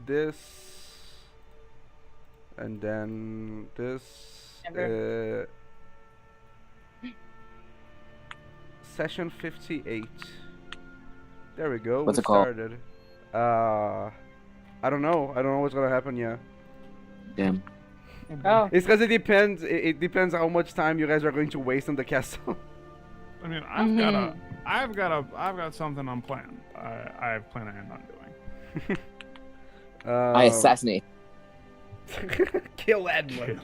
This, and then this. Never. Session 58. There we go. What's We it called? started. I don't know. I don't know what's gonna happen yet. Damn. Oh. It's because it depends. It depends how much time you guys are going to waste in the castle. I mean, Mhm. I've got something I'm planning. I plan on doing. I assassinate. Kill Edmund.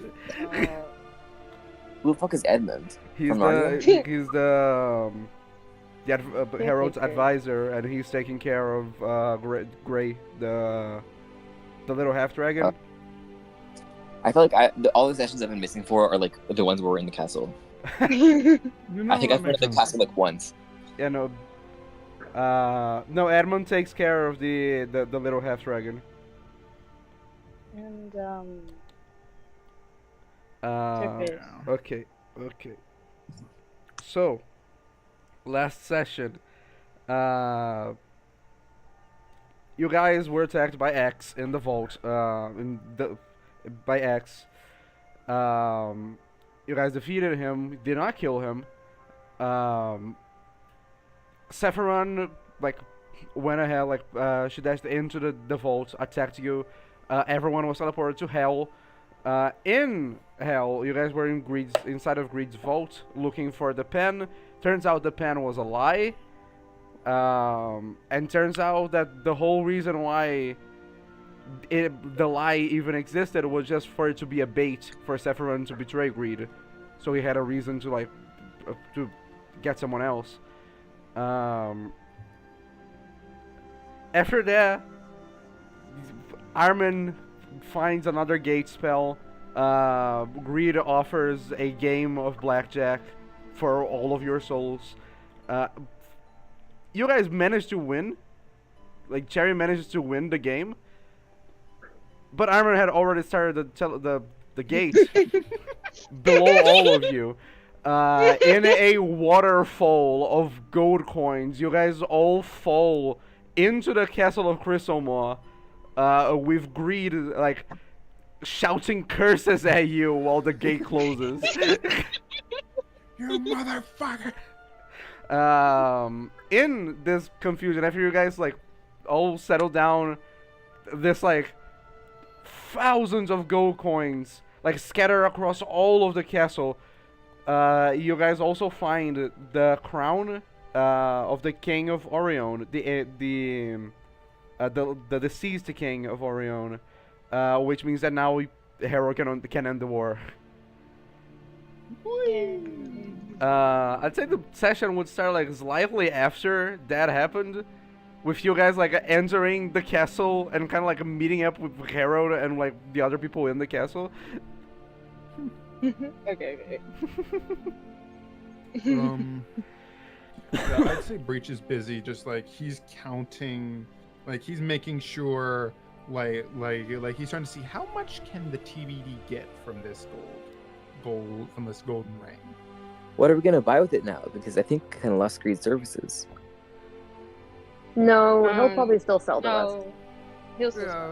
Who the fuck is Edmund? He's From the Narnia? he's the Harold's advisor, and he's taking care of Gray, the little half dragon. I feel like all the sessions I've been missing for are like the ones where we're in the castle. You know, I think that I've been in makes the sense. castle like once. Yeah, no. No, Edmund takes care of the little half dragon. And Okay, okay. So, last session, you guys were attacked by X in the vault. By X. You guys defeated him. Did not kill him. Sephiron like went ahead, she dashed into the vault, attacked you. Everyone was teleported to Hell. In Hell, you guys were inside of Greed's vault looking for the pen. Turns out the pen was a lie. And turns out that the whole reason why the lie even existed was just for it to be a bait for Sephiron to betray Greed. So he had a reason to to get someone else. After that, Armin finds another gate spell. Greed offers a game of blackjack for all of your souls. You guys managed to win. Like, Cherry manages to win the game. But Armin had already started the gate below all of you. In a waterfall of gold coins, you guys all fall into the castle of Chrysomore, with Greed shouting curses at you while the gate closes. You motherfucker! In this confusion, after you guys all settle down, this thousands of gold coins scatter across all of the castle. You guys also find the crown of the King of Orion, the deceased King of Orion, which means that now Harold can end the war. I'd say the session would start slightly after that happened, with you guys entering the castle and kind of meeting up with Harold and the other people in the castle. okay. Yeah, I'd say Breach is busy, just he's counting, he's making sure, he's trying to see how much can the TBD get from this from this golden ring. What are we gonna buy with it now? Because I think kind of lost Greed services. No, he'll probably still sell to us. No. He'll still Yeah,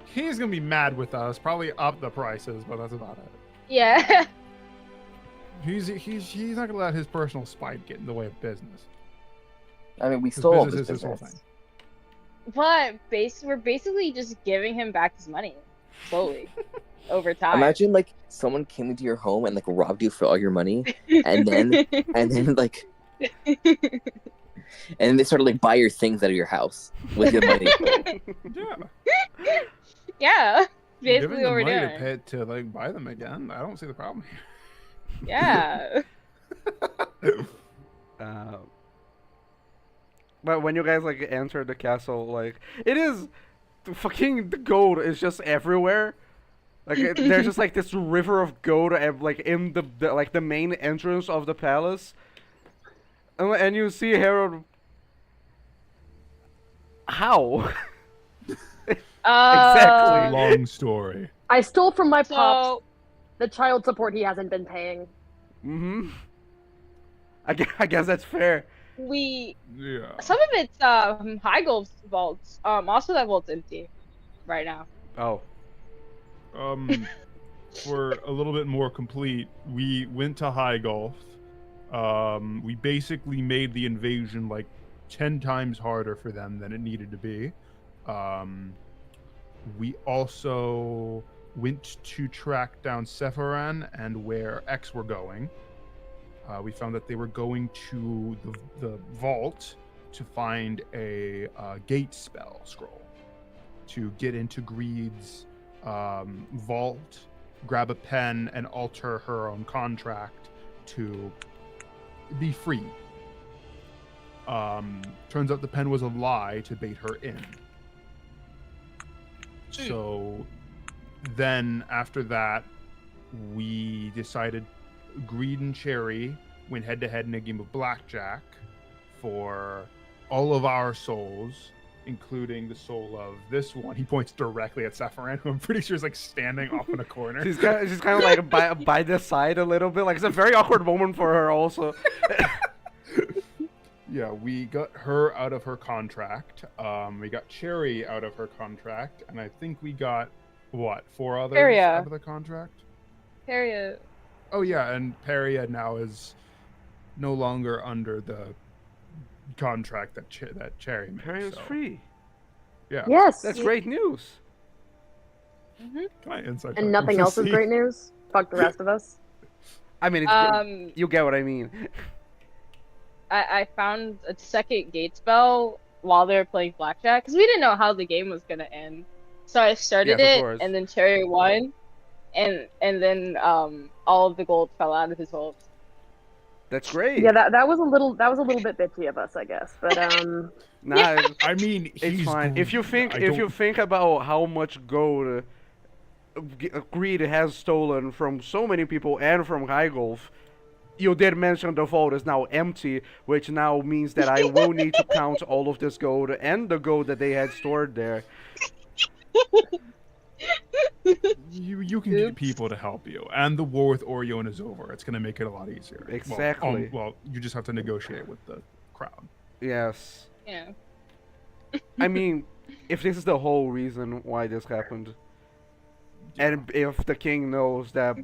he's gonna be mad with us, probably up the prices, but that's about it. Yeah. He's not gonna let his personal spite get in the way of business. I mean, we His stole all business this is his whole business. But we're basically just giving him back his money slowly over time. Imagine someone came into your home and robbed you for all your money, and then and then they started buy your things out of your house with your money. Yeah, Yeah. giving Basically the what we're money doing. to pay to buy them again. I don't see the problem here. Yeah. But when you guys enter the castle, it is fucking, the gold is just everywhere. There's just this river of gold in the main entrance of the palace, and you see Harold. How? Exactly. Long story. I stole from my pops So the child support he hasn't been paying. Mm-hmm. I guess that's fair. we Yeah. some of it's High Gulf's vaults. Also that vault's empty right now. Oh. For a little bit more complete, we went to High Gulf. We basically made the invasion like 10 times harder for them than it needed to be. We also went to track down Sephiran and where X were going. We found that they were going to the vault to find a gate spell scroll to get into Greed's vault, grab a pen, and alter her own contract to be free. Turns out the pen was a lie to bait her in. So then after that, we decided Greed and Cherry went head to head in a game of blackjack for all of our souls, including the soul of this one. He points directly at Sephiran, who I'm pretty sure is like standing off in a corner. She's kind of like by the side a little bit. Like it's a very awkward moment for her also. Yeah, we got her out of her contract. We got Cherry out of her contract, and I think we got what, 4 others Peria. out of the contract? Peria. Oh yeah, and Peria now is no longer under the contract that Cherry made. Perry is so, free. Yeah. Yes. That's great news. Mhm. Can I insight And check nothing to else is see? great news. Fuck the rest of us. I mean, it's you get what I mean. I found a second gate spell while they were playing blackjack because we didn't know how the game was gonna end. So I started Yes, of it, course. and then Cherry won, and then all of the gold fell out of his vault. That's great. Yeah, that was a little bit bitchy of us, I guess. But Nah, I mean, it's he's fine. If you Greed. think I if you don't- think about how much gold Greed has stolen from so many people and from High Gulf, you did mention the vault is now empty, which now means that I will need to count all of this gold and the gold that they had stored there. you can get people to help you, and the war with Orion is over. It's gonna make it a lot easier. Exactly. Well, you just have to negotiate with the crowd. Yes. Yeah. I mean, if this is the whole reason why this happened, and if the king knows that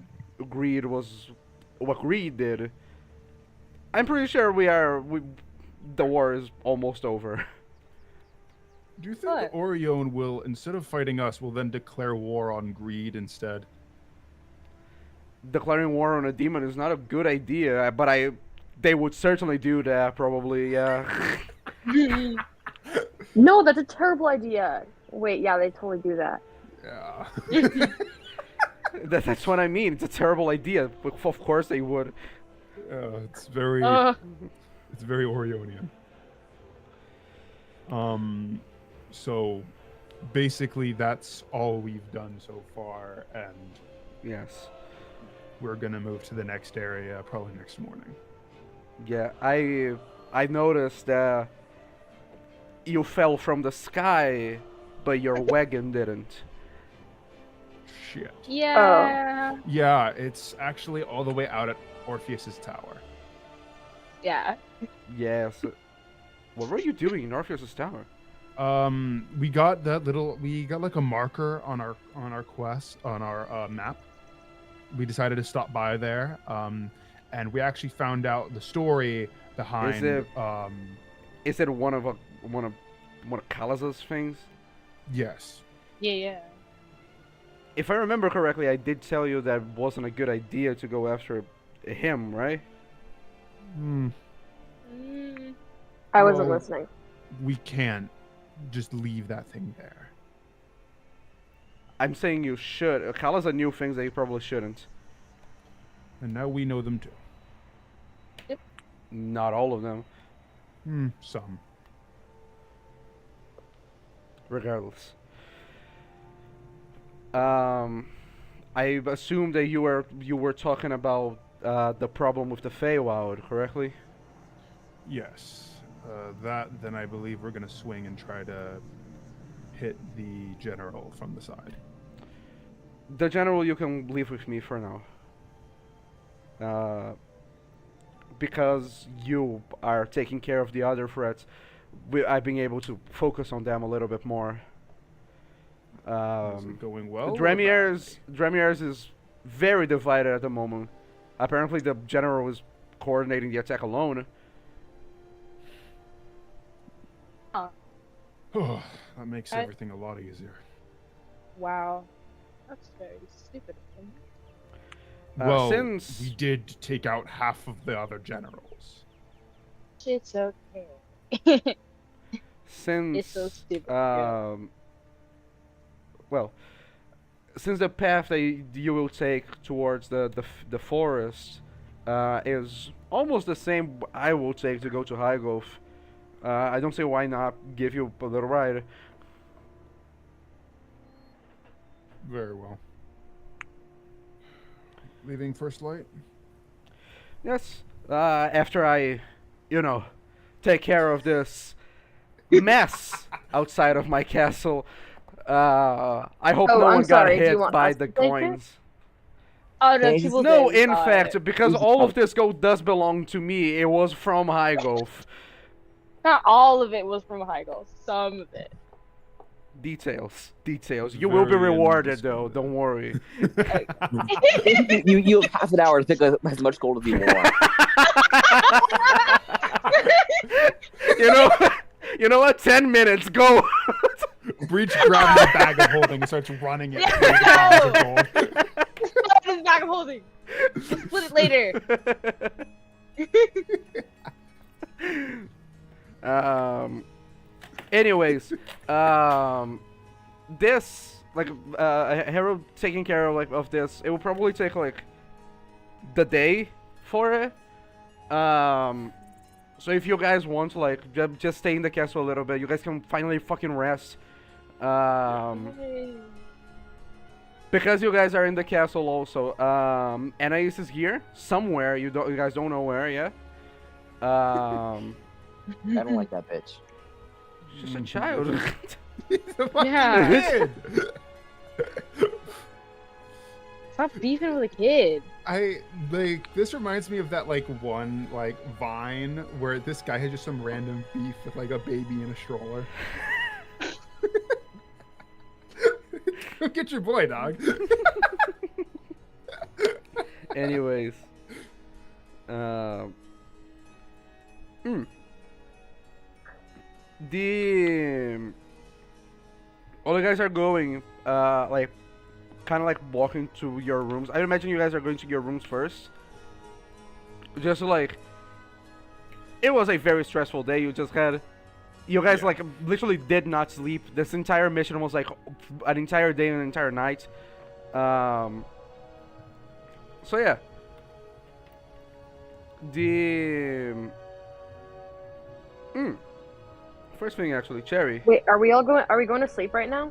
Greed was what Greed did, I'm pretty sure the war is almost over. Do you think What? Orion will, instead of fighting us, will then declare war on Greed instead? Declaring war on a demon is not a good idea, but they would certainly do that probably. Yeah. no, that's a terrible idea. Wait, yeah, they totally do that. Yeah. That's what I mean. It's a terrible idea. But of course they would. It's very Uh, Orionian. So basically that's all we've done so far, and Yes. we're gonna move to the next area probably next morning. Yeah. I noticed that you fell from the sky, but your wagon didn't. Shit. yeah. Yeah, it's actually all the way out at Orpheus's tower. Yeah. Yes. What were you doing in Orpheus's tower? We got like a marker on our quest on our map. We decided to stop by there, and we actually found out the story behind. Is it one of Calaz's things? Yes. Yeah. If I remember correctly, I did tell you that it wasn't a good idea to go after him, right? Hmm. Mm, I wasn't Well- listening. We can't just leave that thing there. I'm saying you should. Kalaza knew things that you probably shouldn't. And now we know them too. Not all of them, Some. regardless. I assume that you were talking about the problem with the Feywild, correctly? Yes. Then I believe we're gonna swing and try to hit the general from the side. The general you can leave with me for now. because you are taking care of the other threats, I've been able to focus on them a little bit more. Is it going well? or Dremier's is very divided at the moment. Apparently, the general is coordinating the attack alone. bad? That makes everything a lot easier. Wow. That's very stupid of him. Well, since- we did take out half of the other generals. It's okay. Since It's so stupid, yeah. Well, since the path that you will take towards the forest is almost the same I will take to go to High Gulf, I don't see why not give you a little ride. Very well. Leaving first light? Yes. After I, take care of this mess outside of my castle. I hope Oh, no I'm one sorry, got do you hit want by us the to take it? coins. Oh no, Thanks. people No, did in buy fact, it. because all of this gold does belong to me, it was from High Gulf. Not all of it was from Heigl. Some of it. Details. You will be Very rewarded, though. undisputed. Don't worry. you have half an hour to pick up as much gold as you want. You know what? 10 minutes. Go. Breach grabs the bag of holding and starts running it. Yeah, through the piles of gold. This bag of holding. We'll split it later. Anyways, this Harold taking care of this, it will probably take the day for it. So if you guys want to just stay in the castle a little bit, you guys can finally fucking rest. Because you guys are in the castle also. Anais is here somewhere. You guys don't know where yet. I don't like that bitch. She's just a child. He's a fucking Yeah. kid. Stop beefing with a kid. This reminds me of that one Vine where this guy had just some random beef with a baby in a stroller. Go get your boy, dog. Anyways, all you guys are going, kind of walking to your rooms. I imagine you guys are going to your rooms first. Just it was a very stressful day. You guys literally did not sleep. This entire mission was an entire day and an entire night. So yeah. First thing actually, Cherry. Wait, are we going to sleep right now?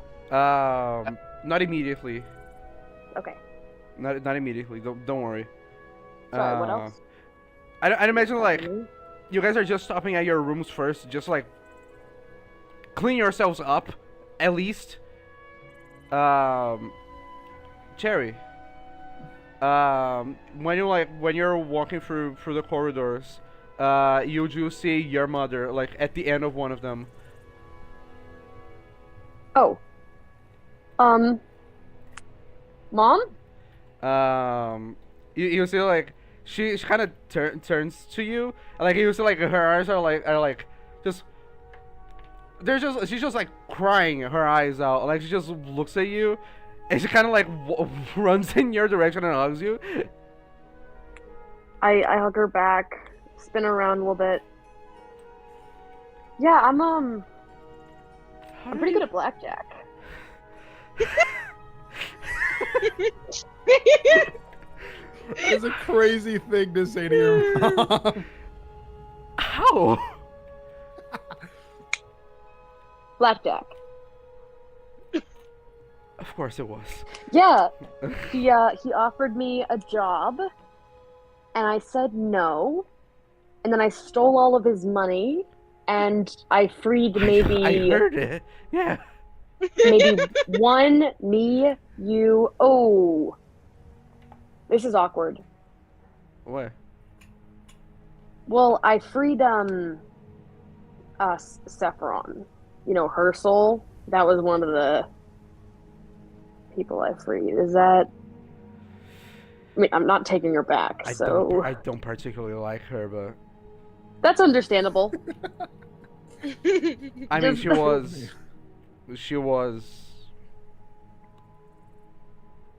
Not immediately. Okay. Not immediately. Don't worry. Sorry, what else? I'd imagine you guys are just stopping at your rooms first, just clean yourselves up, at least. Cherry. When you're walking through the corridors, you do see your mother at the end of one of them. Oh. Mom? You see she kind of turns to you, you see her eyes are just she's just crying her eyes out, she just looks at you, and she kind of runs in your direction and hugs you. I hug her back, spin around a little bit. Yeah, I'm pretty good at blackjack. It's a crazy thing to say to your mom. How? Blackjack. Of course it was. Yeah. He offered me a job, and I said no. And then I stole all of his money, and I freed maybe I heard it. Yeah. maybe me, you. Oh, this is awkward. What? Well, I freed Sephiron. You know, her soul. That was one of the people I freed. Is that? I mean, I'm not taking her back, so I don't particularly like her, but that's understandable. I mean, Just- she was.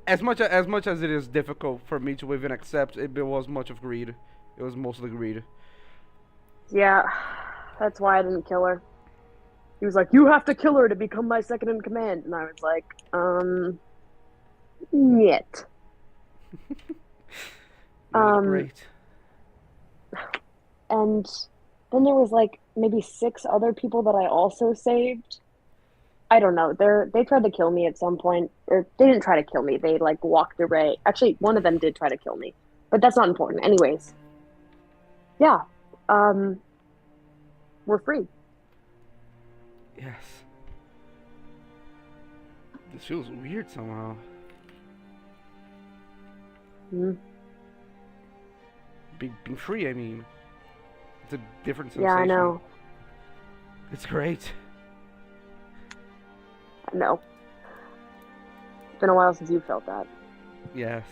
As much as it is difficult for me to even accept, it was much of greed. It was mostly greed. Yeah, that's why I didn't kill her. He was like, "You have to kill her to become my second in command," and I was like, yet. Really great. And then there was like maybe 6 other people that I also saved. I don't know. They tried to kill me at some point, or they didn't try to kill me. They like walked away. Actually, one of them did try to kill me, but that's not important. Anyways, yeah, we're free. Yes. This feels weird somehow. Mm. Being free, I mean. It's a different Yeah, sensation. I know. It's great. I know. It's been a while since you felt that. Yes.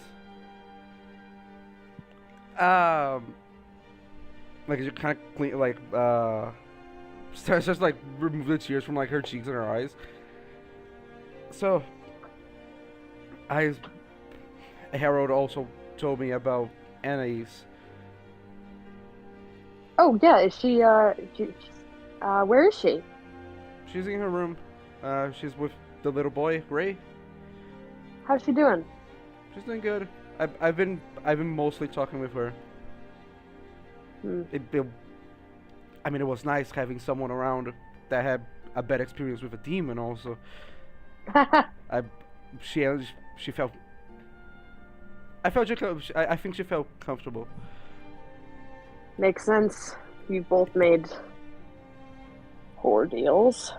Like you kind of clean, like starts just like remove the tears from like her cheeks and her eyes. So, Harold also told me about Anais. Oh yeah, is she? Where is she? She's in her room. She's with the little boy, Gray. How's she doing? She's doing good. I've been mostly talking with her. Hmm. I mean, it was nice having someone around that had a bad experience with a demon. Also, she felt. I think she felt comfortable. Makes sense. You both made poor deals.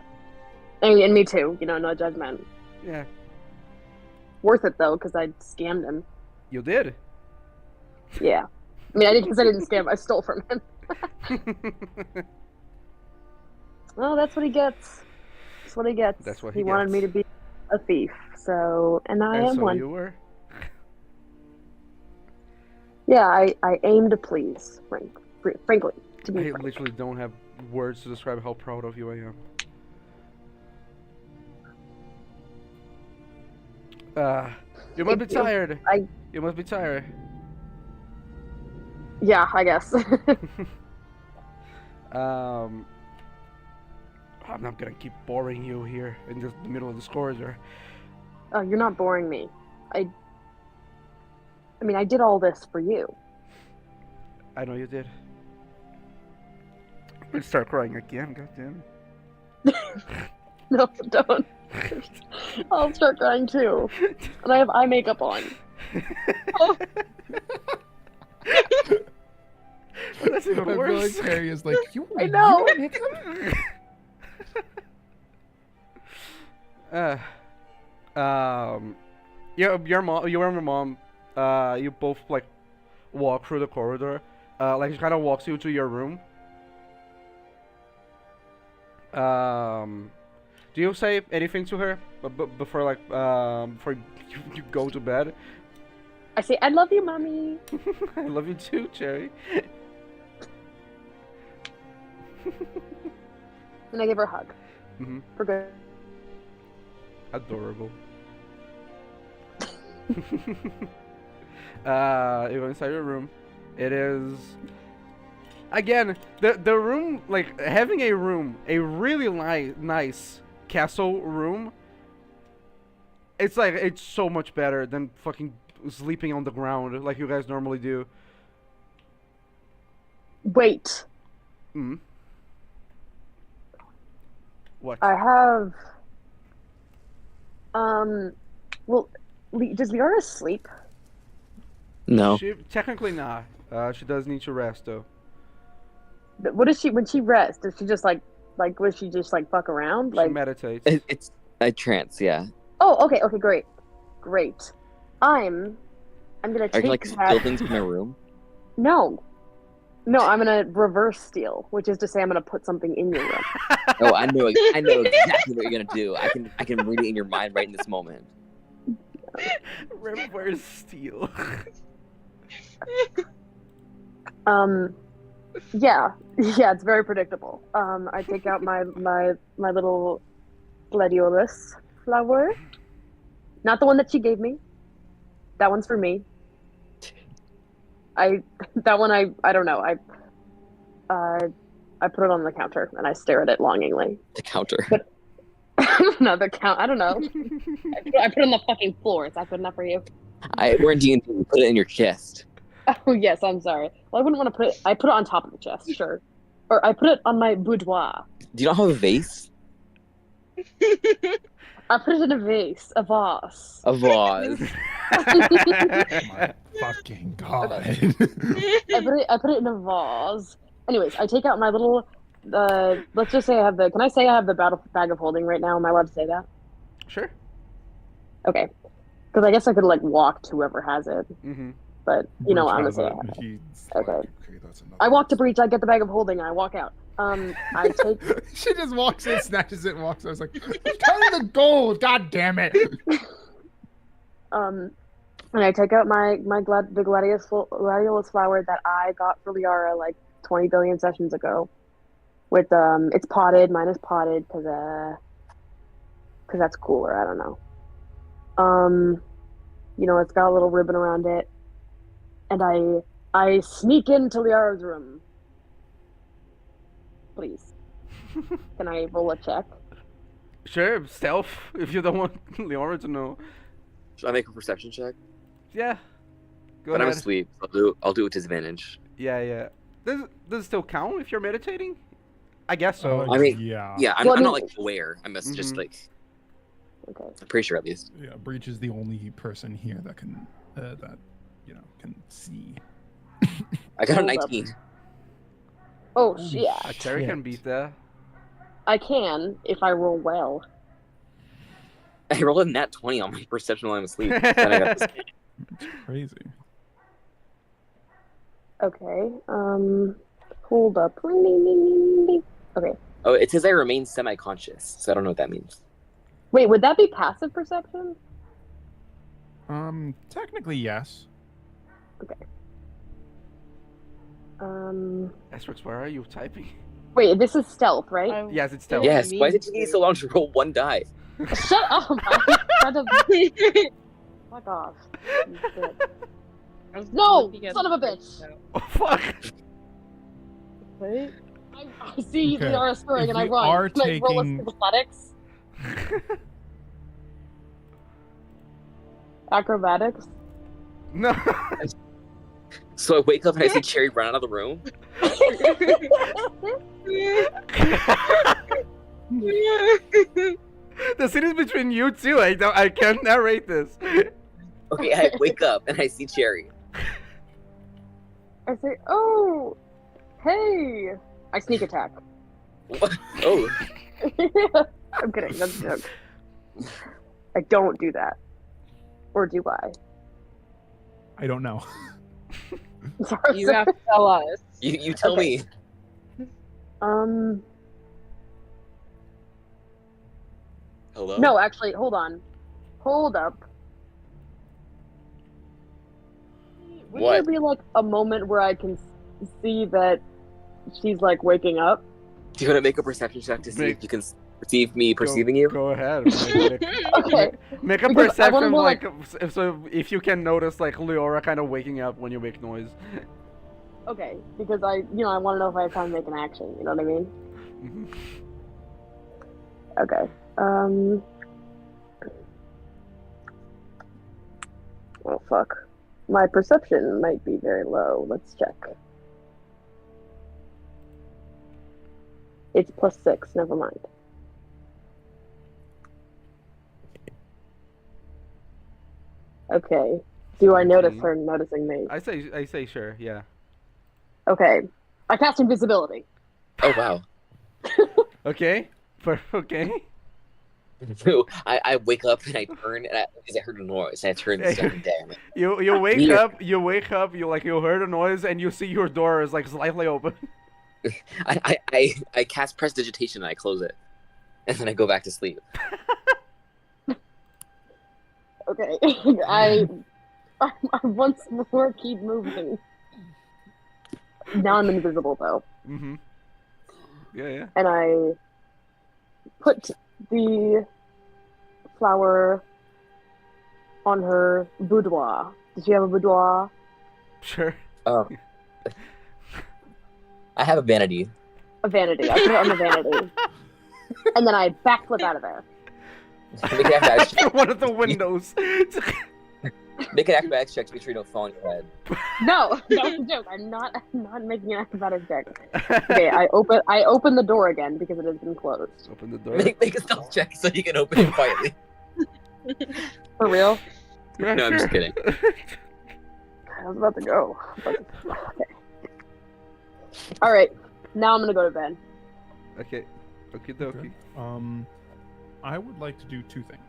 And me too. You know, no judgment. Yeah, Worth it though, because I scammed him. you did. Yeah. I mean, I didn't because I didn't scam. I stole from him. Well, that's what he gets. That's what he gets. That's what he he wanted me to gets. be a thief. So, and I And am so one. you were. Yeah, I aim to please, frankly, to be I frank. literally don't have words to describe how proud of you I am. You must be Thank you. tired. I- You must be tired. Yeah, I guess. I'm not gonna keep boring you here in the middle of this corridor. Oh, you're not boring me. I mean, I did all this for you. I know you did. I'm gonna start crying again, goddamn. No, don't. I'll start crying too. And I have eye makeup on. That's even I feel like worse. Harry is like, you. I know. Your mom, you and your mom, you both like walk through the corridor. Like she kind of walks you to your room. Do you say anything to her before like before you go to bed? I say, I love you, mommy. I love you too, Cherry. And I give her a hug. Hmm. For good. Adorable. You go inside your room. It is again the room, like having a room, a really nice castle room. It's like it's so much better than fucking sleeping on the ground like you guys normally do. Wait, Mm. What? I have. Well, does Liara sleep? No. She technically not. She does need to rest though. What does she when she rests? Does she just like was she just like fuck around? She Like, meditates. It's a trance, yeah. oh, okay, great. I'm gonna Are take you like that. steal things from my room? No, No, I'm gonna reverse steal, which is to say I'm gonna put something in your room. Oh, I know exactly what you're gonna do. I can read it in your mind right in this moment. Reverse steal. Yeah, it's very predictable. I take out my little gladiolus flower. Not the one that she gave me. That one's for me. I don't know. I put it on the counter and I stare at it longingly. The counter. No, the count. I don't know. I put it on the fucking floor. Is that good enough for you? We're in D&D. You put it in your chest. Oh yes, I'm sorry. Well, I wouldn't want to put it. I put it on top of the chest, sure. Or I put it on my boudoir. Do you not have a vase? I put it in a vase, a vase. A vase. My fucking god. I put it in a vase. Anyways, I take out my little. Let's just say I have the. Can I say I have the bag of holding right now? Am I allowed to say that? Sure. Okay. Because I guess I could like walk to whoever has it, Mm-hmm. but you know what, I'm gonna say. Okay. I walk to Breach. I get the bag of holding, and I walk out. I take. She just walks in, snatches it, and walks. I was like, "Tell me the gold! God damn it!" And I take out the gladiolus flower that I got for Liara like 20 billion sessions ago. With it's potted. Mine is potted because that's cooler. I don't know. You know, it's got a little ribbon around it, and I sneak into Liara's room. Please, can I roll a check? Sure, stealth, if you don't want Leora to know. Should I make a perception check? Yeah. Go But I'm ahead. asleep. I'll do it with disadvantage. Yeah. Does it still count if you're meditating? I guess so. I mean, yeah. Yeah, I'm, Well, I I'm not mean- like aware. I'm just Mhm. like Okay. I'm pretty sure at least. Yeah, Breach is the only person here that can can see. I got a Hold up. 19. Oh yeah, Terry can Shit. beat that. I can if I roll well. I rolled a nat 20 on my perception while I'm asleep. Then I got this. It's crazy. Okay. Hold up. Ring, ding, ding, ding, ding. Okay. Oh, it says I remain semi-conscious, so I don't know what that means. Wait, would that be passive perception? Technically yes. Asterix, where are you typing? Wait, this is stealth, right? I- Yes, it's stealth. Yes. mean Why is it taking you so long to roll one die? Shut up! I'm trying to fuck off. You shit. I was No, looking at son of a the bitch. note. Oh, fuck. What? I see Okay. Liara scurrying If and I we run. are Can I roll taking- athletics? Acrobatics? No. So I wake up and I see Cherry run out of the room. The scene is between you two. I can't narrate this. Okay, I wake up and I see Cherry. I say, oh, hey. I sneak attack. What? Oh, I'm kidding. That's a joke. I don't do that. Or do I? I don't know. Sorry. You have to tell us. you tell Okay. me. Hello? No, actually, hold on. Hold up. Would What? there be like a moment where I can see that she's like waking up? Do you want to make a perception check to see Make- if you can perceive me perceiving you? Go ahead. Make Okay. a Because I wanna perception know, like so if you can notice like Leora kind of waking up when you make noise. Okay, because I want to know if I have time to make an action. You know what I mean? Mhm. Okay. Oh fuck. My perception might be very low. Let's check. It's +6. Never mind. Okay. Do I notice her noticing me? I say sure. Yeah. Okay. I cast invisibility. Oh wow. Okay. Okay. I wake up and I turn because I heard a noise. And I turn and start damn it. You wake Weird. up. You wake up. You heard a noise and you see your door is like slightly open. I cast prestidigitation and I close it, and then I go back to sleep. Okay. I once more keep moving. Now I'm invisible though, Mm-hmm. Yeah. and I put the flower on her boudoir. Does she have a boudoir? Sure. I have a vanity. A vanity. I put it on the vanity, and then I backflip out of there. Make an acrobatics check. One of the windows. Make an acrobatics check to make sure you don't fall on your head. No, that was a joke. I'm not making an acrobatics check. Okay, I open the door again because it has been closed. Open the door. Make a stealth check so you can open it quietly. For real? Yeah, No, I'm just kidding. I was about to go. But... Okay. All right, now I'm gonna go to bed. Okay. Okie dokie. I would like to do two things.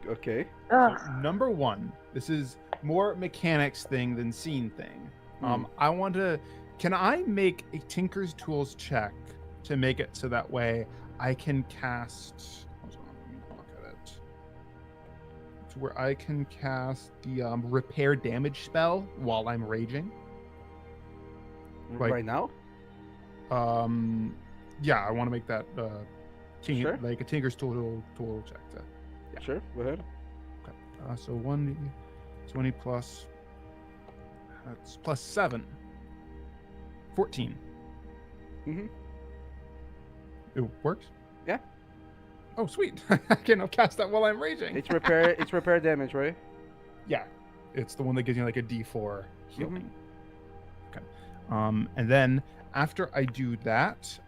Okay. So, Ugh. number one, this is more mechanics thing than scene thing. I want to. Can I make a Tinker's Tools check to make it so that way I can cast? Hold on, let me look at it. To where I can cast the repair damage spell while I'm raging. Like- Right now? Yeah, I want to make that Sure. like a Tinker's Tool check. Yeah. Sure. Go ahead. So 1d20 plus. That's plus 7. 14. Mm-hmm. It works? Yeah. Oh, sweet. I can now cast that while I'm raging. It's repair. It's repair damage, right? Yeah. It's the one that gives you like a d4 healing. Mm-hmm. Okay. And then after I do that,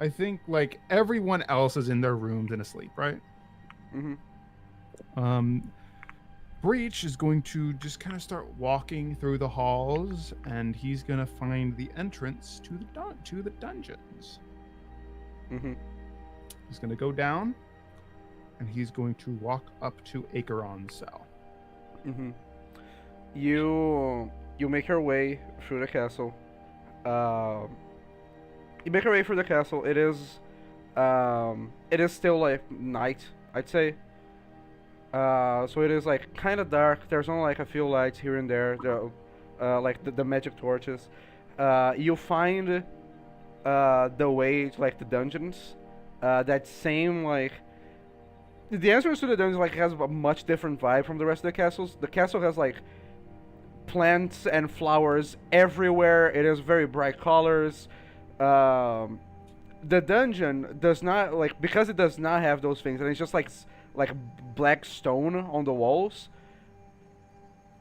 I think like everyone else is in their rooms and asleep, right? Mm-hmm. Breach is going to just kind of start walking through the halls, and he's gonna find the entrance to the dungeons. Mm-hmm. He's gonna go down, and he's going to walk up to Acheron's cell. Mm-hmm. You make your way through the castle. You make your way through the castle. It is still like night, I'd say. So it is like kind of dark. There's only like a few lights here and there. Like the magic torches. You find the way to like the dungeons. That same like the entrance to the dungeons like has a much different vibe from the rest of the castles. The castle has like plants and flowers everywhere. It is very bright colors. The dungeon does not like because it does not have those things, and it's just like black stone on the walls.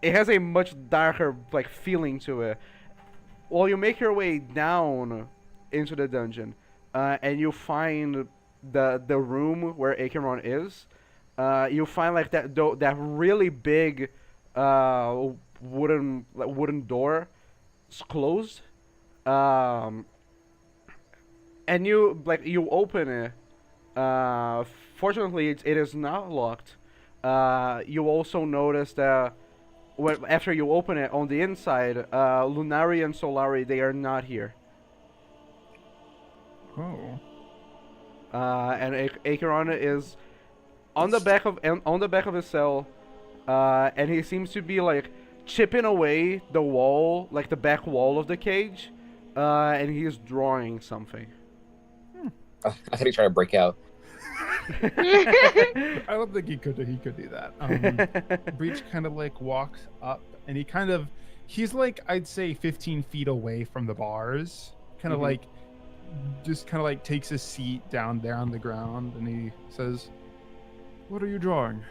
It has a much darker like feeling to it. While you make your way down into the dungeon, and you find the room where Acheron is, you find like that really big wooden door is closed. And you open it. Fortunately, it is not locked. You also notice that after you open it on the inside, Lunari and Solari, they are not here. Oh. And Acheron is on the back of his cell, and he seems to be like chipping away the wall, like the back wall of the cage, and he is drawing something. I thought he was trying to break out. I don't think he could do that. Breach kind of like walks up, and he's like I'd say 15 feet away from the bars, kind of like just kind of like takes a seat down there on the ground, and he says, "What are you drawing?"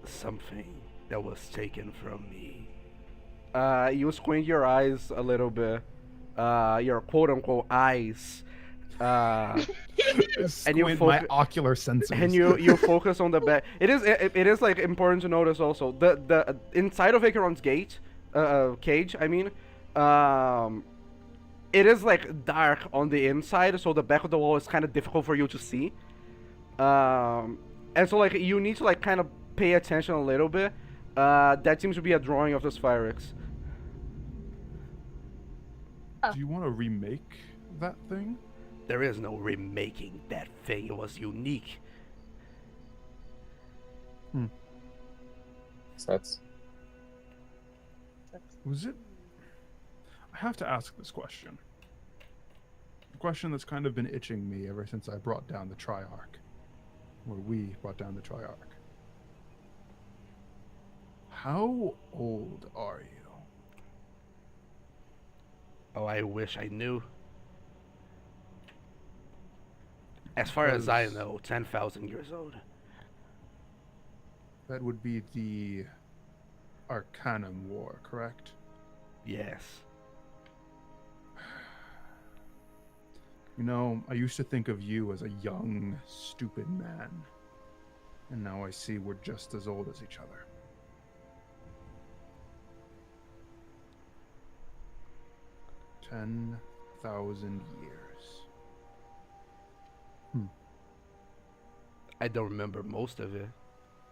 Something that was taken from me. You squint your eyes a little bit, your quote-unquote eyes, and you Squint my ocular sensors. and you focus on the back. It is like important to notice also the inside of Acheron's cage. I mean, it is like dark on the inside, so the back of the wall is kind of difficult for you to see. And so like you need to like kind of pay attention a little bit. That seems to be a drawing of the Sphyrex. Do you want to remake that thing? There is no remaking that thing. It was unique. So that's Was it? I have to ask this question. A question that's kind of been itching me ever since I brought down the Triarch. Or we brought down the Triarch. How old are you? Oh, I wish I knew. As far as I Because- know, 10,000 years old. That would be the Arcanum War, correct? Yes. You know, I used to think of you as a young, stupid man. And now I see we're just as old as each other. "10,000 years. I don't remember most of it,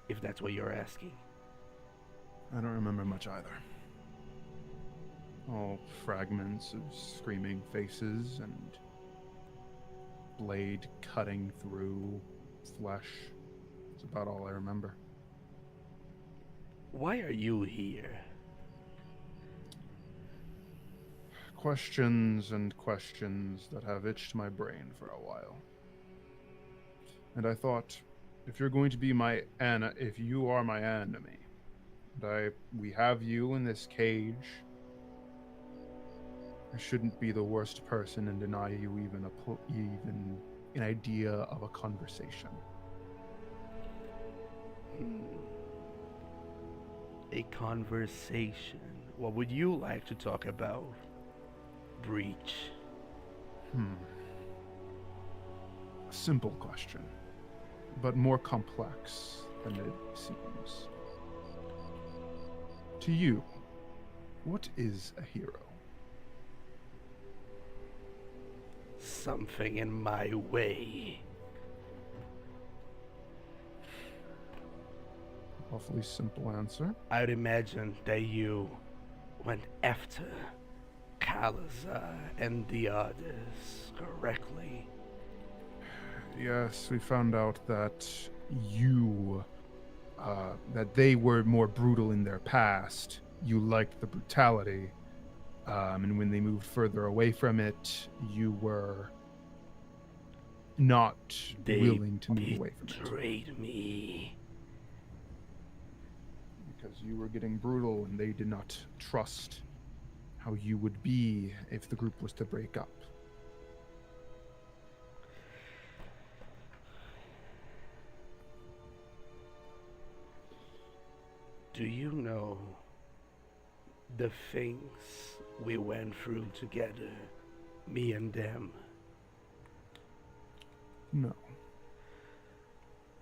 if that's what you're asking. I don't remember much either. All fragments of screaming faces and blade cutting through flesh. That's about all I remember. Why are you here? Questions and questions that have itched my brain for a while. And I thought, if you're going to be if you are my enemy, and we have you in this cage, I shouldn't be the worst person and deny you even an idea of a conversation. A conversation. What would you like to talk about? Breach. A simple question, but more complex than it seems. To you, what is a hero? Something in my way. Awfully simple answer. I would imagine that you went after Kalazar and the others correctly. Yes, we found out that that they were more brutal in their past. You liked the brutality, and when they moved further away from it, you were not They willing to move away from it betrayed me. because you were getting brutal, and they did not trust how you would be if the group was to break up. Do you know the things we went through together, me and them? No.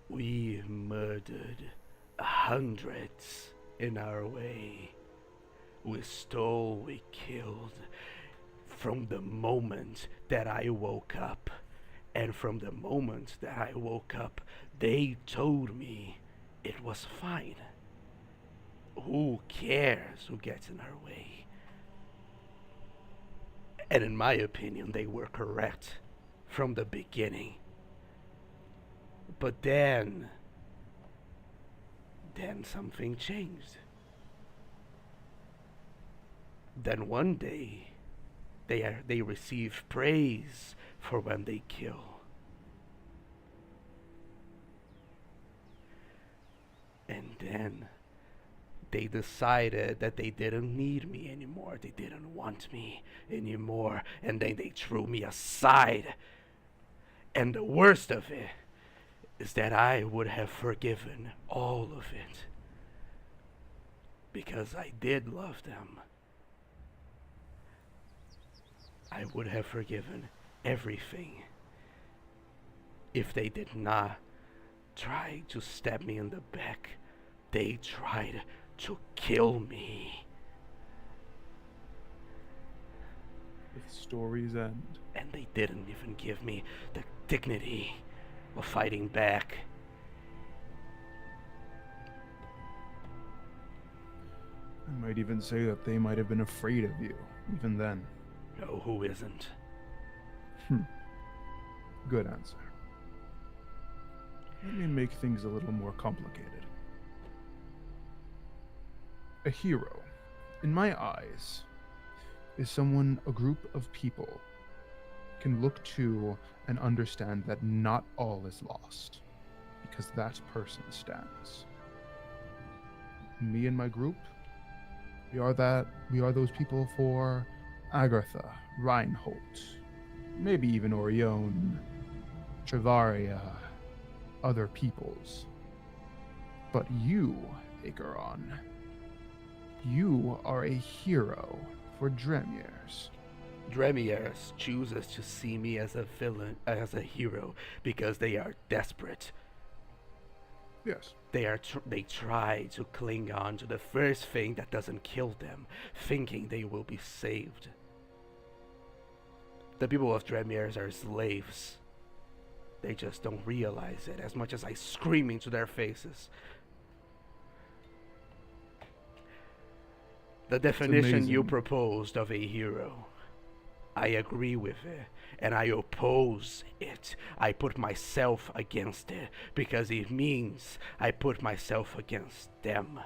We murdered hundreds in our way. We stole, we killed. From the moment that I woke up, and from the moment that I woke up, they told me it was fine. Who cares who gets in our way? And in my opinion, they were correct from the beginning. But then something changed. Then one day, they receive praise for when they kill. And then they decided that they didn't need me anymore. They didn't want me anymore. And then they threw me aside. And the worst of it is that I would have forgiven all of it. Because I did love them. I would have forgiven everything if they did not try to stab me in the back. They tried to kill me. with stories end. And they didn't even give me the dignity of fighting back. I might even say that they might have been afraid of you, even then. No, who isn't? Good answer. Let me make things a little more complicated. A hero, in my eyes, is someone a group of people can look to and understand that not all is lost, because that person stands. Me and my group, we are those people for Agartha, Reinhold, maybe even Orion, Trevaria, other peoples. But you, Acheron, you are a hero for Dremiers. Dremiers chooses to see me as a villain, as a hero, because they are desperate. Yes. They try to cling on to the first thing that doesn't kill them, thinking they will be saved. The people of Dremiers are slaves. They just don't realize it, as much as I scream into their faces. The definition you amazing. proposed of a hero, I agree with it, and I oppose it. I put myself against it, because it means I put myself against them.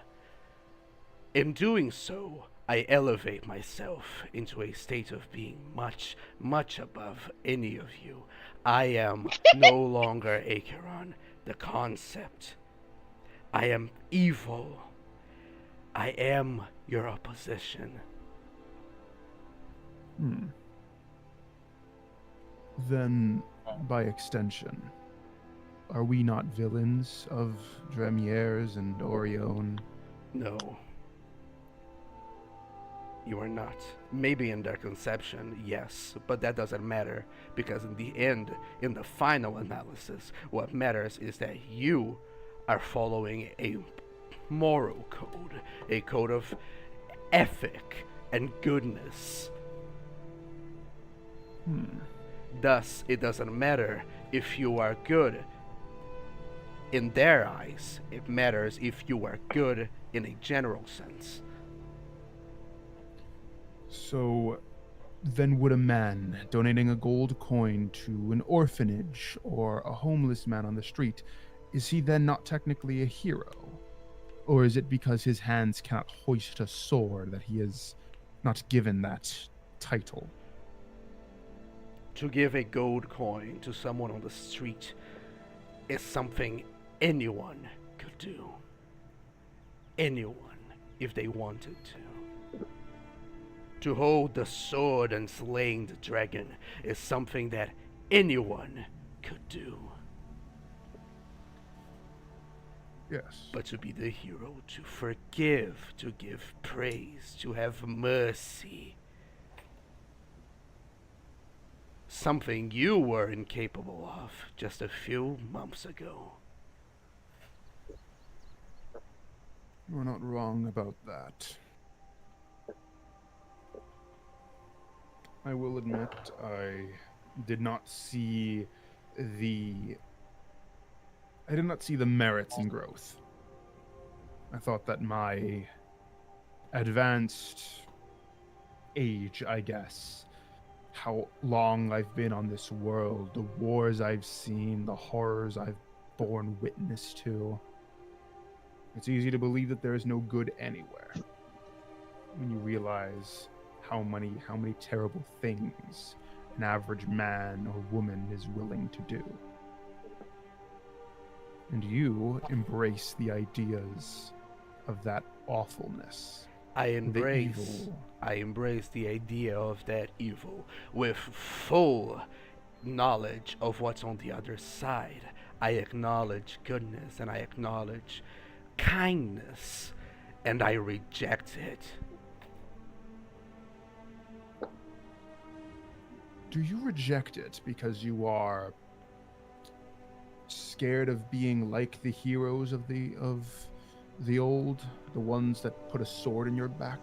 In doing so, I elevate myself into a state of being much, much above any of you. I am no longer Acheron, the concept. I am evil. I am your opposition. Then, by extension, are we not villains of Dremiers and Orion? No. You are not. Maybe in their conception, yes, but that doesn't matter, because in the end, in the final analysis, what matters is that you are following a moral code, a code of ethic and goodness. Thus, it doesn't matter if you are good. In their eyes, it matters if you are good in a general sense. So, then would a man donating a gold coin to an orphanage or a homeless man on the street, is he then not technically a hero? Or is it because his hands cannot hoist a sword that he is not given that title? To give a gold coin to someone on the street is something anyone could do. Anyone, if they wanted to. To hold the sword and slaying the dragon is something that anyone could do. Yes. But to be the hero, to forgive, to give praise, to have mercy. Something you were incapable of just a few months ago. You're not wrong about that. I will admit I did not see the merits in growth. I thought that my advanced age, I guess, how long I've been on this world, the wars I've seen, the horrors I've borne witness to, it's easy to believe that there is no good anywhere when you realize how many terrible things an average man or woman is willing to do. And you embrace the ideas of that awfulness. I the embrace evil. the idea of that evil with full knowledge of what's on the other side. I acknowledge goodness and I acknowledge kindness, and I reject it. Do you reject it because you are scared of being like the heroes of the old, the ones that put a sword in your back?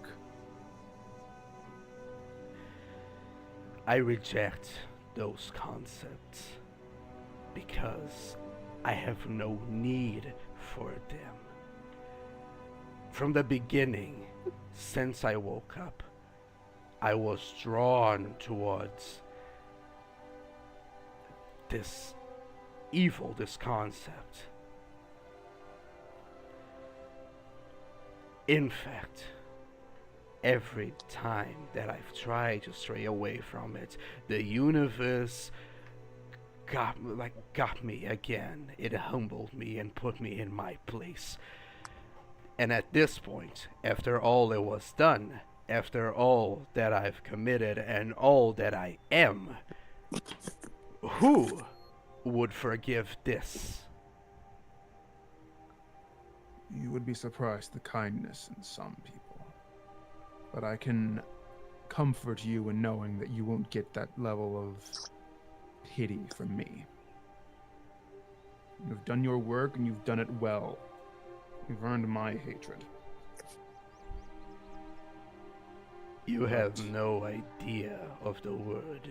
I reject those concepts because I have no need for them. From the beginning, since I woke up, I was drawn towards this evil, this concept. In fact, every time that I've tried to stray away from it, the universe got me again. It humbled me and put me in my place. And at this point, after all it was done, after all that I've committed and all that I am, who would forgive this? You would be surprised the kindness in some people. But I can comfort you in knowing that you won't get that level of pity from me. You've done your work and you've done it well. You've earned my hatred. You have no idea of the word.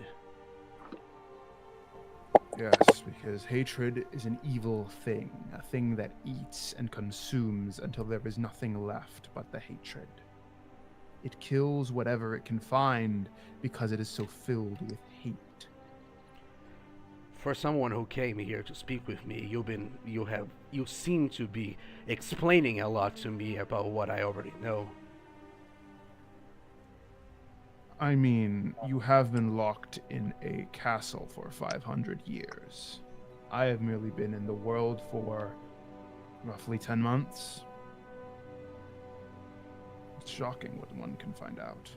Yes, because hatred is an evil thing, a thing that eats and consumes until there is nothing left but the hatred. It kills whatever it can find because it is so filled with hate. For someone who came here to speak with me, you seem to be explaining a lot to me about what I already know. I mean, you have been locked in a castle for 500 years. I have merely been in the world for roughly 10 months. It's shocking what one can find out.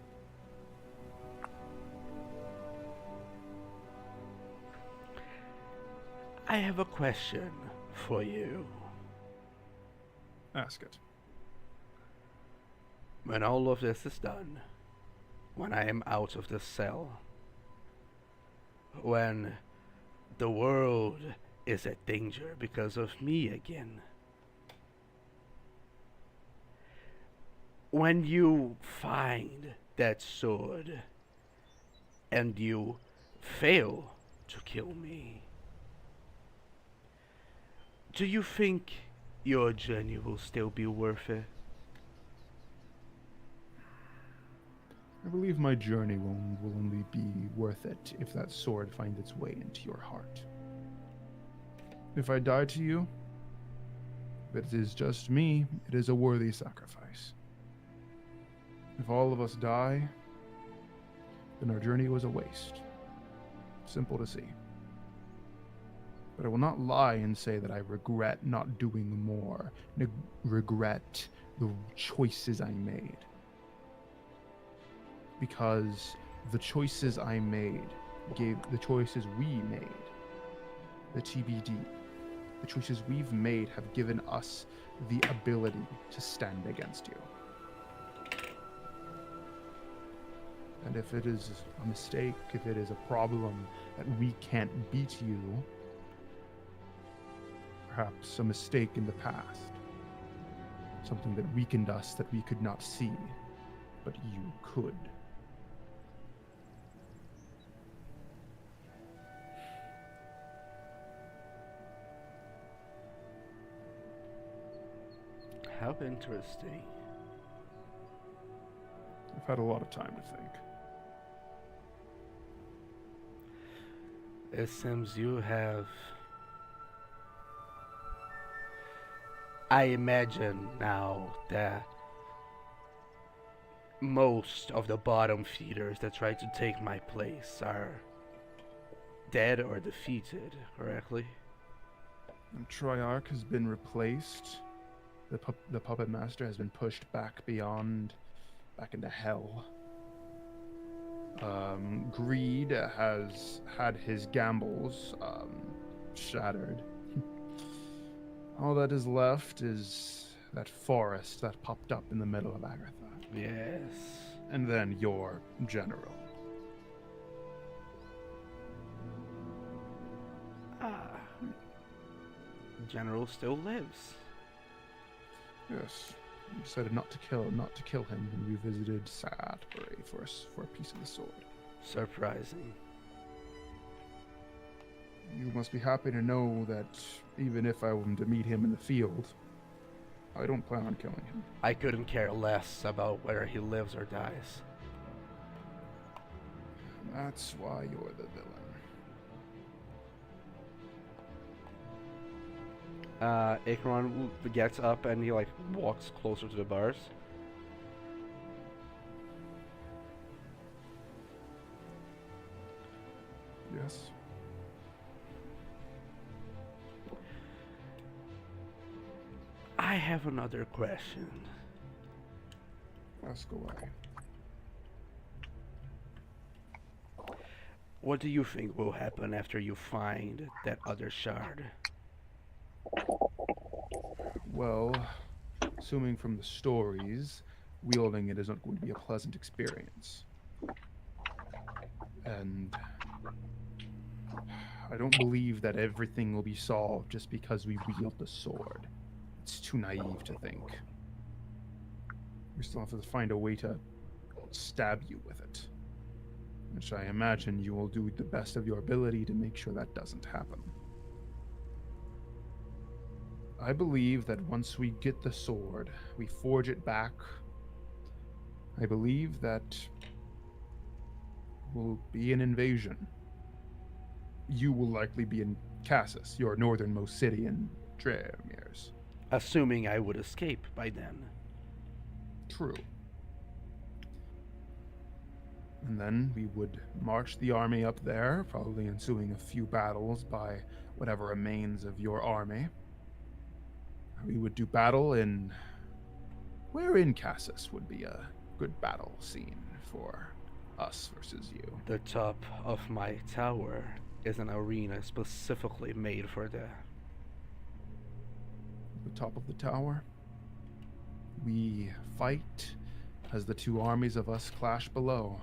I have a question for you. Ask it. When all of this is done, when I am out of this cell, when the world is at danger because of me again, when you find that sword and you fail to kill me, do you think your journey will still be worth it? I believe my journey will only be worth it if that sword finds its way into your heart. If I die to you, if it is just me, it is a worthy sacrifice. If all of us die, then our journey was a waste. Simple to see. But I will not lie and say that I regret not doing more, regret the choices I made. Because the choices I made the choices we made, the TBD, the choices we've made have given us the ability to stand against you. And if it is a mistake, if it is a problem that we can't beat you, perhaps a mistake in the past, something that weakened us that we could not see, but you could. How interesting. I've had a lot of time to think. It seems you have... I imagine now that most of the bottom feeders that tried to take my place are dead or defeated, correctly? And Triarch has been replaced. The Puppet Master has been pushed back into hell. Greed has had his gambles shattered. All that is left is that forest that popped up in the middle of Agatha. Yes. And then your general. General still lives. Yes. We decided not to kill him when we visited Saat for a piece of the sword. Surprising. You must be happy to know that even if I were to meet him in the field, I don't plan on killing him. I couldn't care less about whether he lives or dies. That's why you're the villain. Acheron gets up and he like walks closer to the bars. Yes. I have another question. Ask away. What do you think will happen after you find that other shard? Well, assuming from the stories, wielding it is not going to be a pleasant experience. And I don't believe that everything will be solved just because we wield the sword. It's too naive to think. We still have to find a way to stab you with it. Which I imagine you will do the best of your ability to make sure that doesn't happen. I believe that once we get the sword, we forge it back. I believe that will be an invasion. You will likely be in Cassis, your northernmost city in Dremirs. Assuming I would escape by then. True. And then we would march the army up there, probably ensuing a few battles by whatever remains of your army. We would do battle in... Where in Cassis would be a good battle scene for us versus you? The top of my tower is an arena specifically made for that. The top of the tower. We fight as the two armies of us clash below.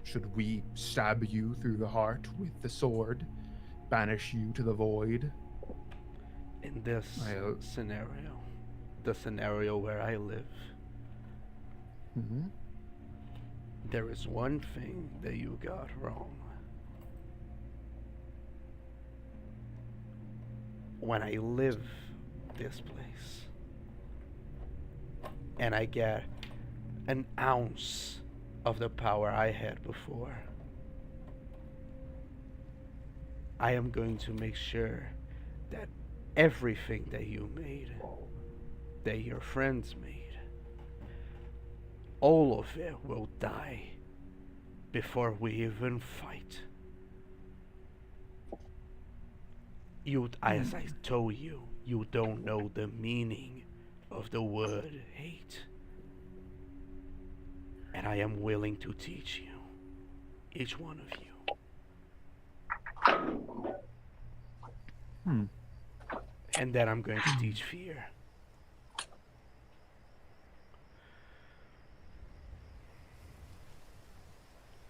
Should we stab you through the heart with the sword, banish you to the void? In this scenario, the scenario where I live, there is one thing that you got wrong. When I live this place, and I get an ounce of the power I had before, I am going to make sure that everything that you made, that your friends made, all of it will die before we even fight. You, as I told you, you don't know the meaning of the word hate. And I am willing to teach you, each one of you. And then I'm going to teach fear.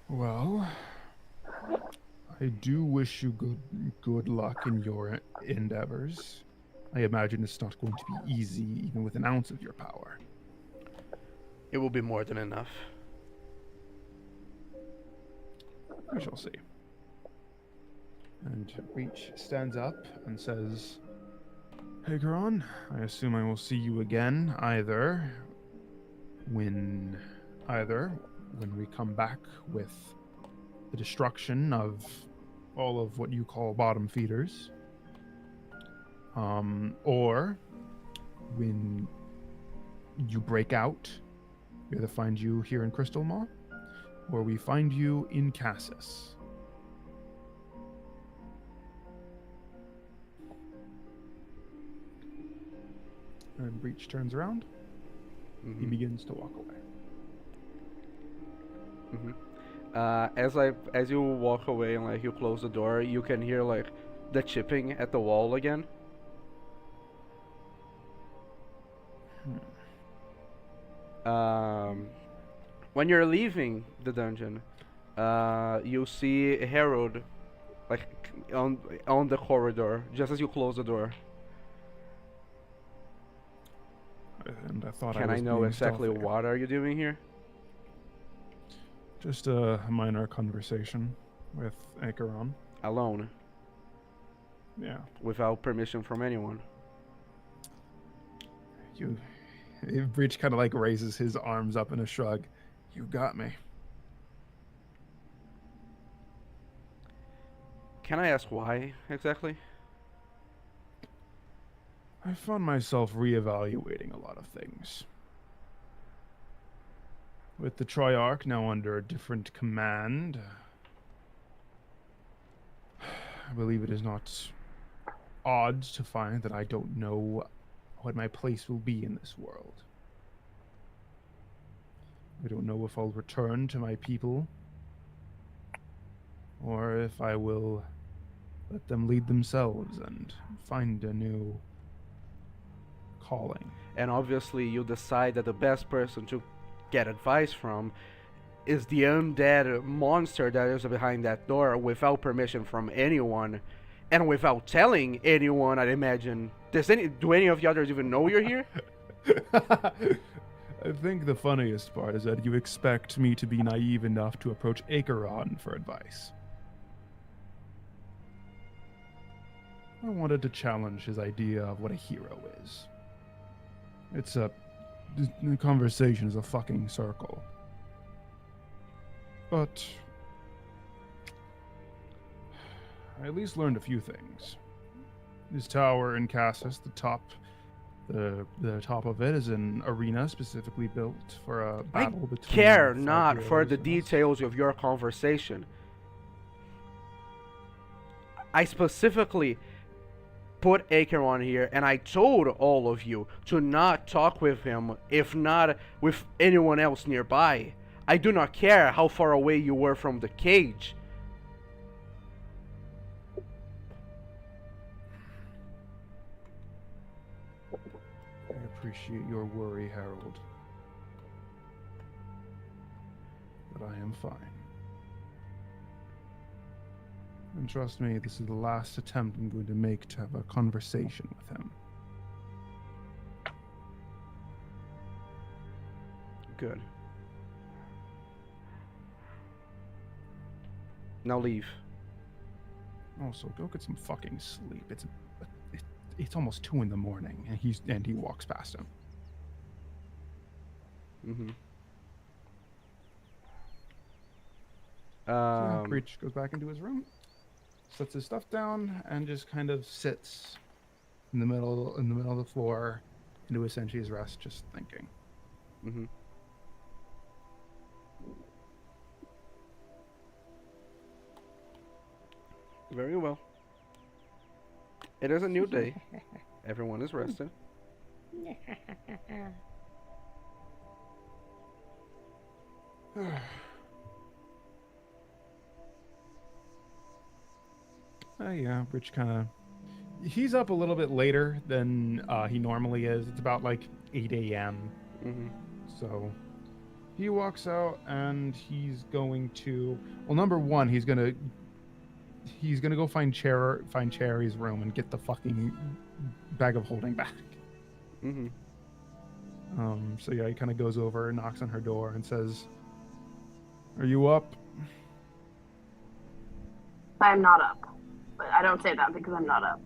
Well, I do wish you good luck in your endeavors. I imagine it's not going to be easy, even with an ounce of your power. It will be more than enough. We shall see. And Reach stands up and says, Acheron, I assume I will see you again either when we come back with the destruction of all of what you call bottom feeders, or when you break out. We either find you here in Crystal Maw, or we find you in Cassis. And Breach turns around. He begins to walk away. As you walk away and like you close the door, you can hear like the chipping at the wall again. When you're leaving the dungeon, you see Harold like on the corridor just as you close the door. And I thought Can I know exactly what are you doing here? Just a minor conversation with Acheron. Alone, Yeah. without permission from anyone. Breach kind of like raises his arms up in a shrug. You got me. Can I ask why exactly? I found myself reevaluating a lot of things. With the Triarch now under a different command, I believe it is not odd to find that I don't know what my place will be in this world. I don't know if I'll return to my people, or if I will let them lead themselves and find a new calling. And obviously you decide that the best person to get advice from is the undead monster that is behind that door without permission from anyone and without telling anyone, I'd imagine. Do any of the others even know you're here? I think the funniest part is that you expect me to be naive enough to approach Acheron for advice. I wanted to challenge his idea of what a hero is. The conversation is a fucking circle. But I at least learned a few things. This tower in Cassis, the top of it is an arena specifically built for a battle between. Care five not for heroes the and us. details of your conversation. I specifically put Acheron here, and I told all of you to not talk with him, if not with anyone else nearby. I do not care how far away you were from the cage. I appreciate your worry, Harold. But I am fine. And trust me, this is the last attempt I'm going to make to have a conversation with him. Good. Now leave. Also, go get some fucking sleep. It's almost 2 in the morning, and he walks past him. Mm-hmm. Breach goes back into his room, sets his stuff down, and just kind of sits in the middle of the floor into essentially his rest, just thinking. Mm-hmm. Very well. It is a new day. Everyone is rested. Yeah, Rich kind of... He's up a little bit later than he normally is. It's about like 8 a.m. Mm-hmm. So he walks out and he's going to... Well, number one, he's gonna go find Cherry's room and get the fucking bag of holding back. Mm-hmm. So yeah, he kind of goes over and knocks on her door and says, "Are you up?" I'm not up. But I don't say that because I'm not up.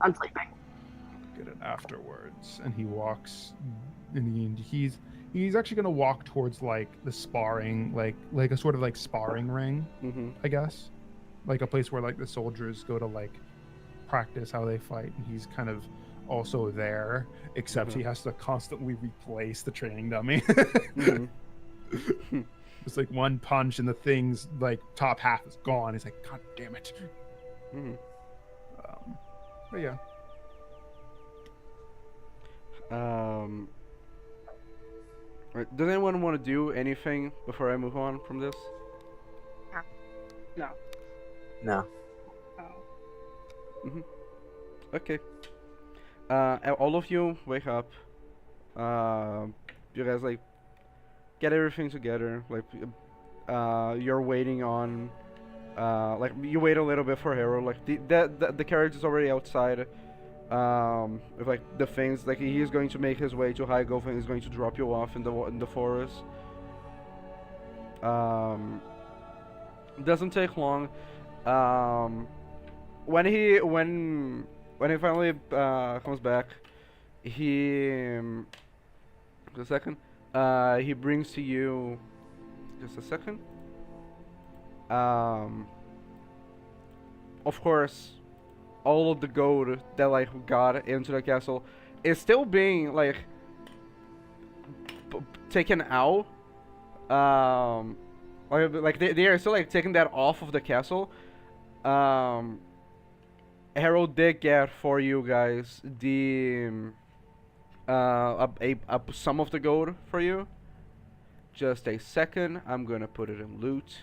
I'm sleeping. Get it afterwards. And he walks, and he's actually gonna walk towards like the sparring, like a sort of like sparring ring, Mm-hmm. I guess, like a place where like the soldiers go to like practice how they fight, and he's kind of also there, except he has to constantly replace the training dummy. Mm-hmm. It's like one punch and the thing's like top half is gone. He's like, God damn it. Mm-hmm. But yeah. Right. Does anyone want to do anything before I move on from this? No. No. Oh. Okay. All of you wake up. You guys like get everything together. Like, you're waiting on. Like you wait a little bit for Harold. Like the carriage is already outside. With like the things, like he's going to make his way to High Gulf and he's going to drop you off in the forest. Um, doesn't take long. Um, when he finally comes back, he just a second. He brings to you just a second. Of course, all of the gold that like got into the castle is still being like taken out. Like they are still like taking that off of the castle. Harold did get for you guys the some of the gold for you. Just a second, I'm gonna put it in loot.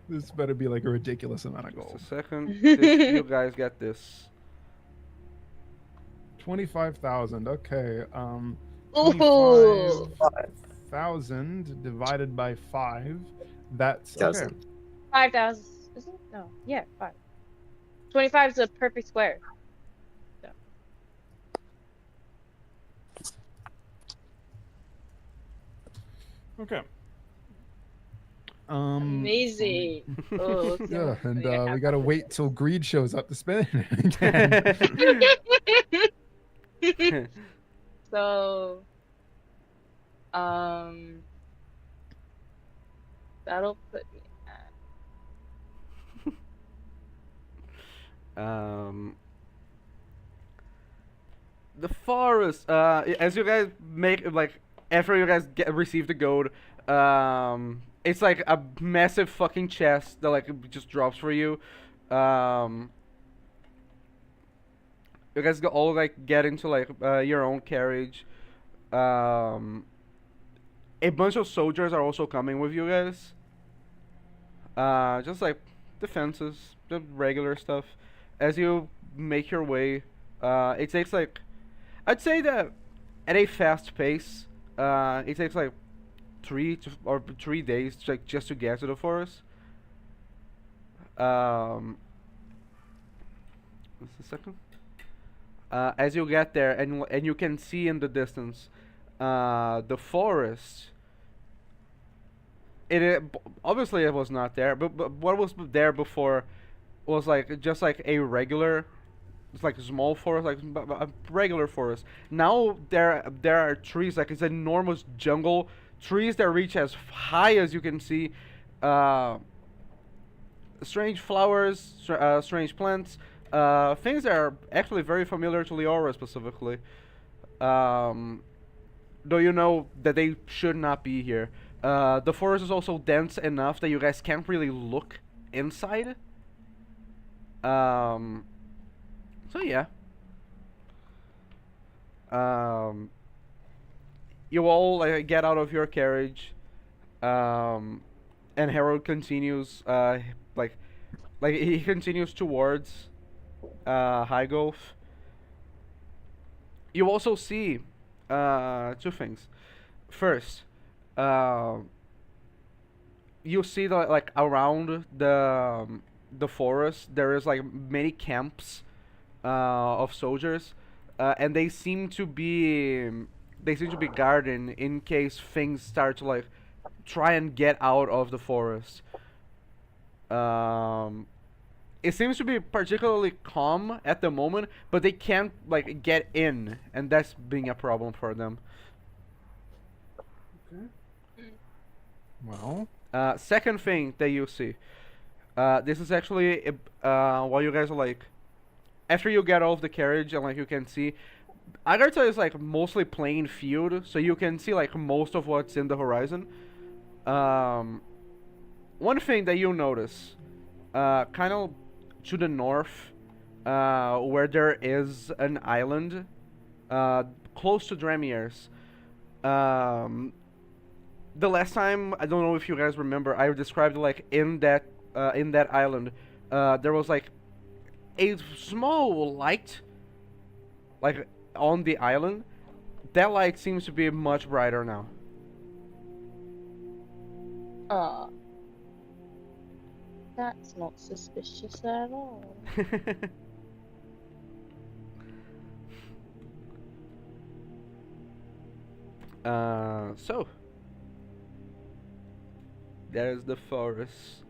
This better be like a ridiculous amount of Just gold. a second. You guys get this. 25,000. Okay. Ooh. 25,000 divided by 5. That's okay. Doesn't. 5,000. Is it? No. Yeah, 5. 25 is a perfect square. So. Okay. Amazing. Oh, okay. Yeah, and Yeah. we gotta wait till Greed shows up to spend it again. So, that'll put me at The forest. As you guys make like after you guys receive the gold, it's like a massive fucking chest that like just drops for you. You guys all like get into like your own carriage. A bunch of soldiers are also coming with you guys. Just like defenses, the regular stuff. As you make your way, it takes like, I'd say that at a fast pace, it takes like 3 days to, like just to get to the forest. Just a second. As you get there, and you can see in the distance, the forest. Obviously it was not there, but what was there before was like just like a regular, it's like a small forest, like a regular forest. Now there are trees, like it's an enormous jungle, trees that reach as high as you can see, strange flowers, strange plants, things that are actually very familiar to Leora specifically. Though you know that they should not be here. The forest is also dense enough that you guys can't really look inside. So yeah. You all get out of your carriage, and Harold continues, like he continues towards High Gulf. You also see two things. First, you see that like around the forest there is like many camps of soldiers, and they seem to be guarding in case things start to like try and get out of the forest. It seems to be particularly calm at the moment, but they can't like get in, and that's being a problem for them. Well, Second thing that you see, this is actually while you guys are like, after you get off the carriage and like you can see, Agartha is like mostly plain field, so you can see like most of what's in the horizon. One thing that you'll notice, kind of to the north, where there is an island, close to Dremiers. The last time, I don't know if you guys remember, I described like in that island, there was like a small light, like on the island. That light seems to be much brighter now. That's not suspicious at all. So There's the forest.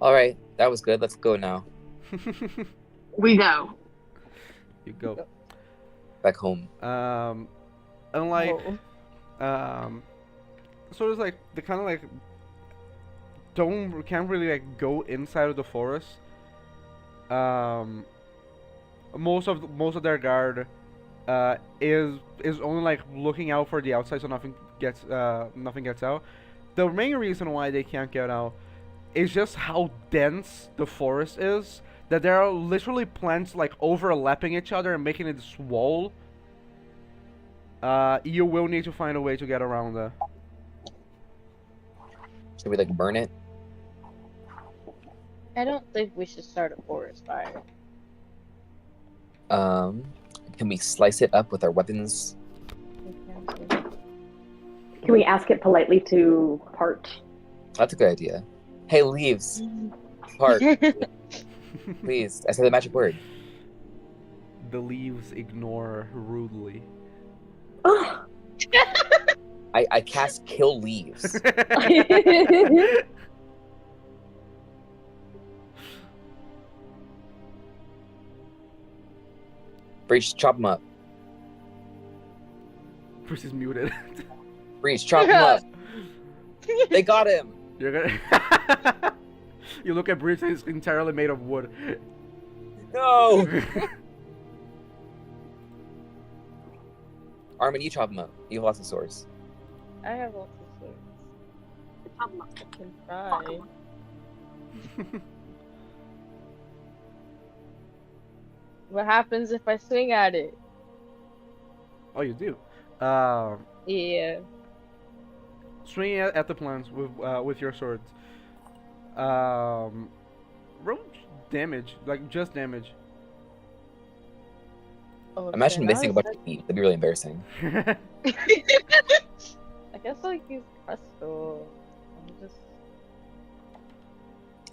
All right, that was good. Let's go now. We go. You go. Back home. Unlike, Oh. so it's like they kind of like can't really like go inside of the forest. Most of their guard is only like looking out for the outside, so nothing gets out. The main reason why they can't get out is just how dense the forest is. That there are literally plants like overlapping each other and making it swole. You will need to find a way to get around that. Should we like burn it? I don't think we should start a forest fire. Can we slice it up with our weapons? Can we ask it politely to part? That's a good idea. Hey, leaves. Park, please. I said the magic word. The leaves ignore rudely. Ugh. I cast kill leaves. Breach, chop them up. Bruce is muted. Breach, chop them up. They got him. You're gonna. You look at Bruce, he's entirely made of wood. No. Armin, you chop them up. You have lots of swords. I have lots of swords. I can try. What happens if I swing at it? Oh, you do. Yeah. Swing at the plants with your swords. Roll damage, like just damage. Oh, Imagine shit, missing a how bunch of meat. That'd be really embarrassing. is that- I guess I'll use Crystal. I'm just.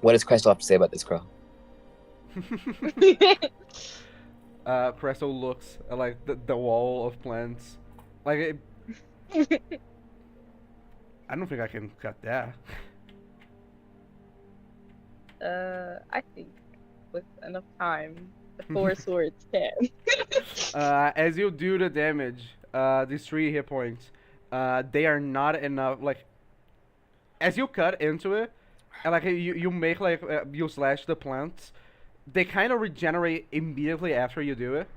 What does Crystal have to say about this, Crow? Cresto looks at like the wall of plants. Like it, I don't think I can cut that. I think with enough time, the 4 swords can. As you do the damage, these 3 hit points, they are not enough. Like, as you cut into it, and like you make like you slash the plants, they kind of regenerate immediately after you do it.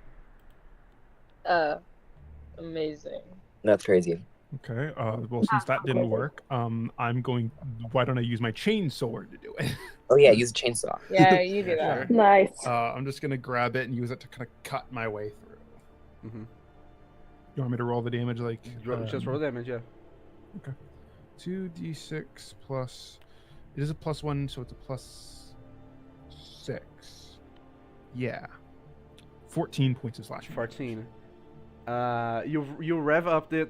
Amazing. That's crazy. Okay. Well, since that didn't work, I'm going. Why don't I use my chain sword to do it? Oh yeah, use a chainsaw. Yeah, you do that. Nice. I'm just gonna grab it and use it to kind of cut my way through. Mm-hmm. You want me to roll the damage like? Just roll damage, yeah. 2d6 plus. It is a +1, so it's a +6. Yeah. 14 points of slashing. 14. You rev up the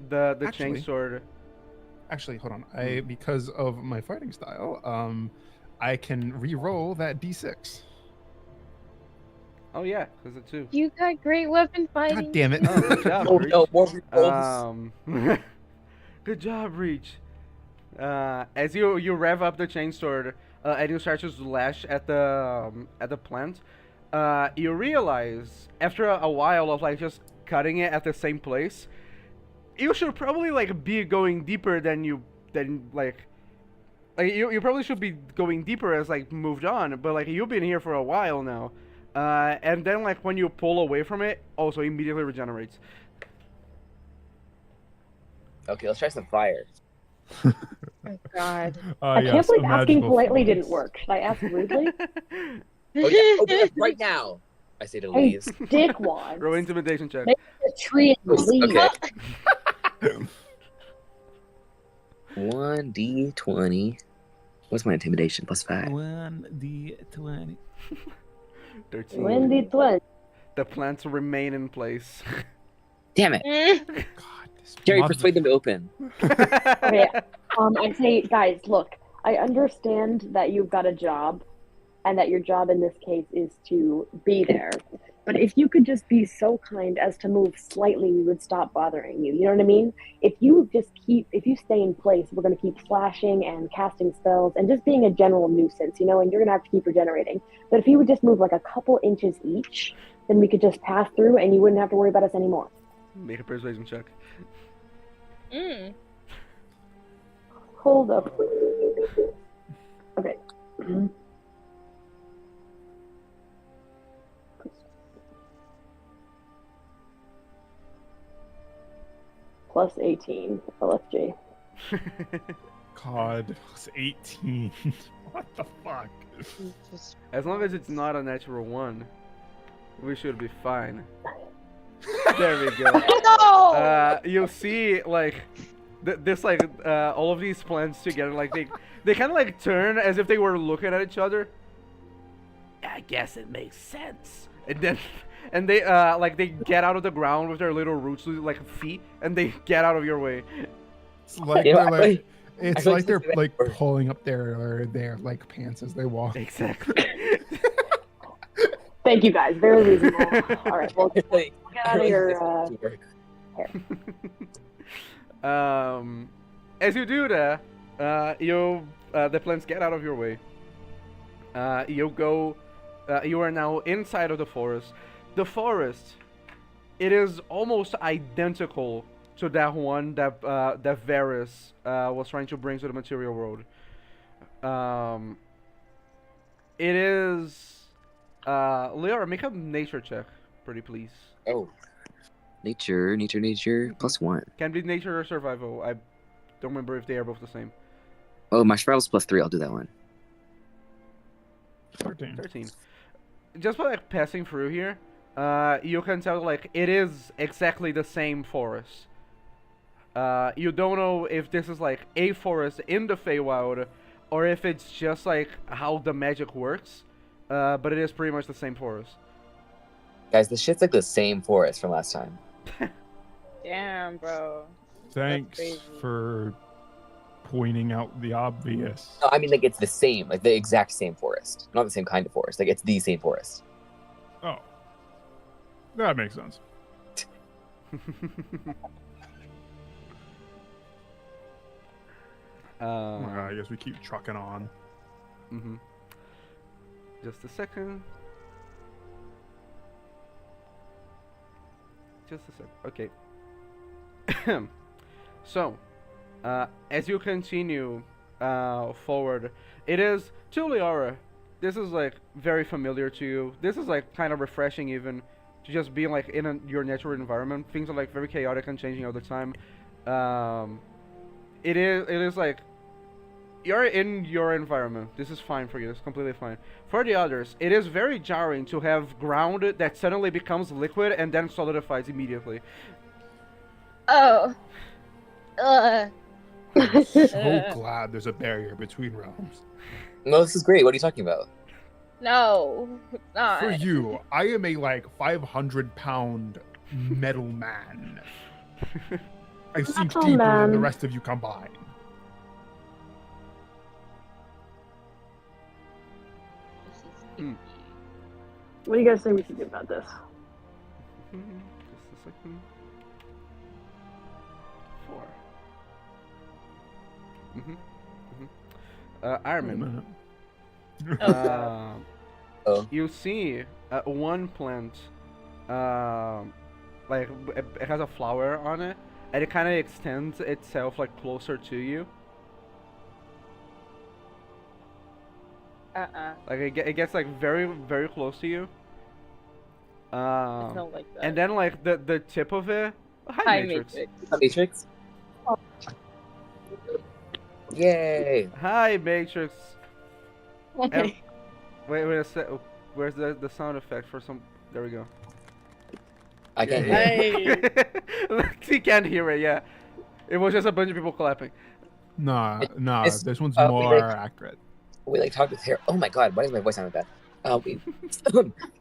chain Actually- sword. Actually, hold on. Because of my fighting style, I can re-roll that d6. Oh yeah, because it too. You got great weapon fighting. God damn it! Oh, good job, Oh Breach. no, more re-rolls. Good job, Breach. As you rev up the chain sword, and you start to slash at the plant, you realize after a while of like just cutting it at the same place, you should probably like be going deeper than you probably should be going deeper as like moved on, but like you've been here for a while now, and then like when you pull away from it, also immediately regenerates. Okay, let's try some fire. Oh God. I can't believe asking politely didn't work. Should I ask rudely? Oh yeah, open up right now. I say to Hey, leaves. dickwad. Roll intimidation check. Make a tree and leave. Okay. 1d20. What's my intimidation? +5. 1d20. 13. Wendy Twin. The plants remain in place. Damn it. God, this Jerry, mob- persuade them to open. Okay, I say, guys, look, I understand that you've got a job, and that your job in this case is to be there. But if you could just be so kind as to move slightly, we would stop bothering you. You know what I mean? If you stay in place, we're going to keep flashing and casting spells and just being a general nuisance, and you're going to have to keep regenerating. But if you would just move like a couple inches each, then we could just pass through and you wouldn't have to worry about us anymore. Make a persuasion check. Mm. Hold up. Okay. Plus 18 LFG. God, it's 18. What the fuck? As long as it's not a natural 1, we should be fine. There we go. No! You'll see, like, this, like, all of these plants together, like, they kind of, like, turn as if they were looking at each other. I guess it makes sense. And then, and they, like, they get out of the ground with their little roots, like, feet, and they get out of your way. It's like You know, they're like, it's I like they're think like that- pulling up their like pants as they walk. Exactly. Thank you guys. Very reasonable. All right. Well, Like, get out of your. As you do that, the plants get out of your way. You are now inside of the forest. The forest, it is almost identical to that one that Varys was trying to bring to the material world. It is. Leora, make a nature check, pretty please. Oh. Nature, +1. Can be nature or survival. I don't remember if they are both the same. Oh, my survival's +3. I'll do that one. 13. Just by like passing through here, you can tell like it is exactly the same forest. You don't know if this is like a forest in the Feywild, or if it's just like how the magic works. But it is pretty much the same forest. Guys, this shit's like the same forest from last time. Damn, bro. Thanks crazy. for pointing out the obvious. No, I mean like it's the same, like the exact same forest. Not the same kind of forest. Like it's the same forest. Oh, that makes sense. I guess we keep trucking on. Mhm. Just a second. Just a sec. Okay. So, as you continue forward, it is to Leora. This is like very familiar to you. This is like kind of refreshing, even to just be like in your natural environment. Things are like very chaotic and changing all the time. It is like you're in your environment. This is fine for you. It's completely fine. For the others, it is very jarring to have ground that suddenly becomes liquid and then solidifies immediately. Oh. I'm so glad there's a barrier between realms. No, this is great. What are you talking about? No, it's not. For you, I am a like 500-pound metal man. I sink Metal deeper than man. the rest of you combined. This is Hmm. creepy. What do you guys think we should do about this? Just a second. 4. Ironman. Oh. You see one plant, like it has a flower on it, and it kind of extends itself like closer to you. Like it gets like very very close to you. I don't like that. And then like the tip of it. Hi, Matrix. Matrix? Yay! Hi Matrix. Okay. Wait a sec. Where's the sound effect for some? There we go. I can't Yeah. hear. He can't hear it. Yeah, it was just a bunch of people clapping. Nah, It's- this one's we more like- accurate. We like talked with Harold. Oh my god, why does my voice sound like that? We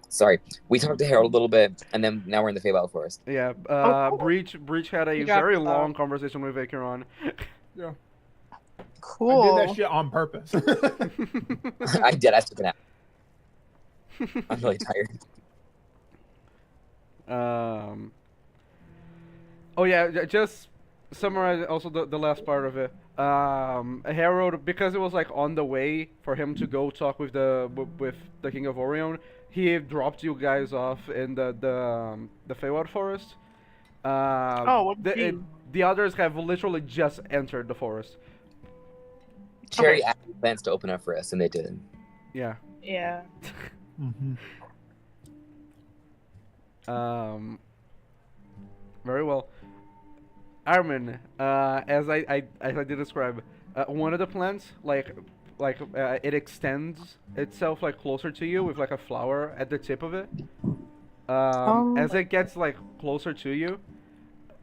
sorry. We talked to Harold a little bit, and then now we're in the Feywild Forest. Yeah, cool. Breach had a You dropped very the long sound. conversation with Acheron. I did that shit on purpose. I did. I took a nap. I'm really tired. Oh yeah, just summarize also the last part of it. Harold, because it was like on the way for him to go talk with the King of Orion, he dropped you guys off in the Feywild Forest. What The others have literally just entered the forest. Cherry actually plans to open up for us, and they did. Yeah. Yeah. Very well. Armin, as I did describe, one of the plants it extends itself like closer to you with like a flower at the tip of it. As it gets like closer to you,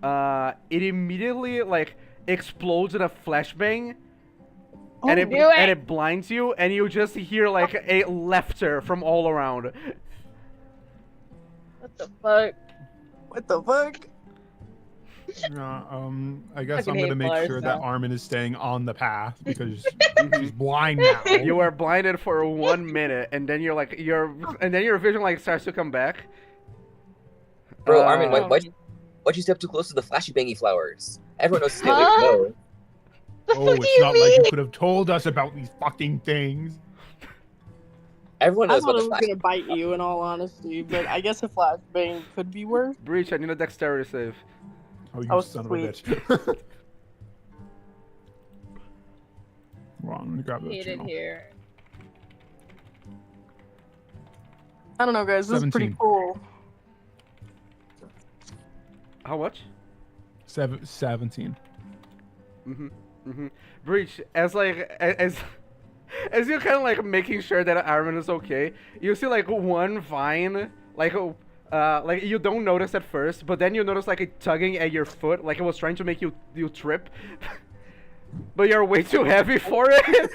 it immediately like explodes in a flashbang, and it blinds you, and you just hear like a laughter from all around. What the fuck? What the fuck? I guess I'm Fucking gonna make hate sure flowers that now. Armin is staying on the path because she's blind now. You are blinded for 1 minute, and then your vision like starts to come back. Bro, Armin, Uh, why'd you step too close to the flashy bangy flowers? Everyone knows to stay Huh? away from those. The Oh, fuck do it's you not mean? like you could have told us about these fucking things. Everyone I knows thought about it the was flash. gonna bite you in all honesty, but I guess a flashbang could be worse. Breach, I need a dexterity save. Oh, you Oh, son sweet. of a bitch. Well, I'm gonna grab that Hate it channel. here. I don't know, guys. This is pretty 17. cool. How much? 17. Breach, as you're kind of like making sure that Armin is okay, you see like one vine, like you don't notice at first, but then you notice like it tugging at your foot, like it was trying to make you trip, but you're way too heavy for it.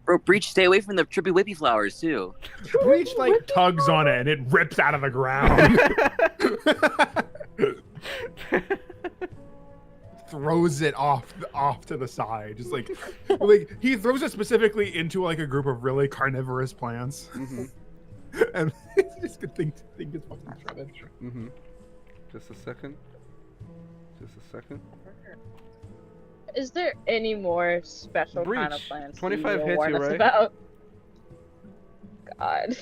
Bro, Breach, stay away from the trippy whippy flowers too. Breach like tugs on it and it rips out of the ground. Throws it off to the side, just like he throws it specifically into like a group of really carnivorous plants, and it's just good thing it's fucking shredded. Just a second. Is there any more special kind of Breach, plants 25 you hits warn you, us right? about? God.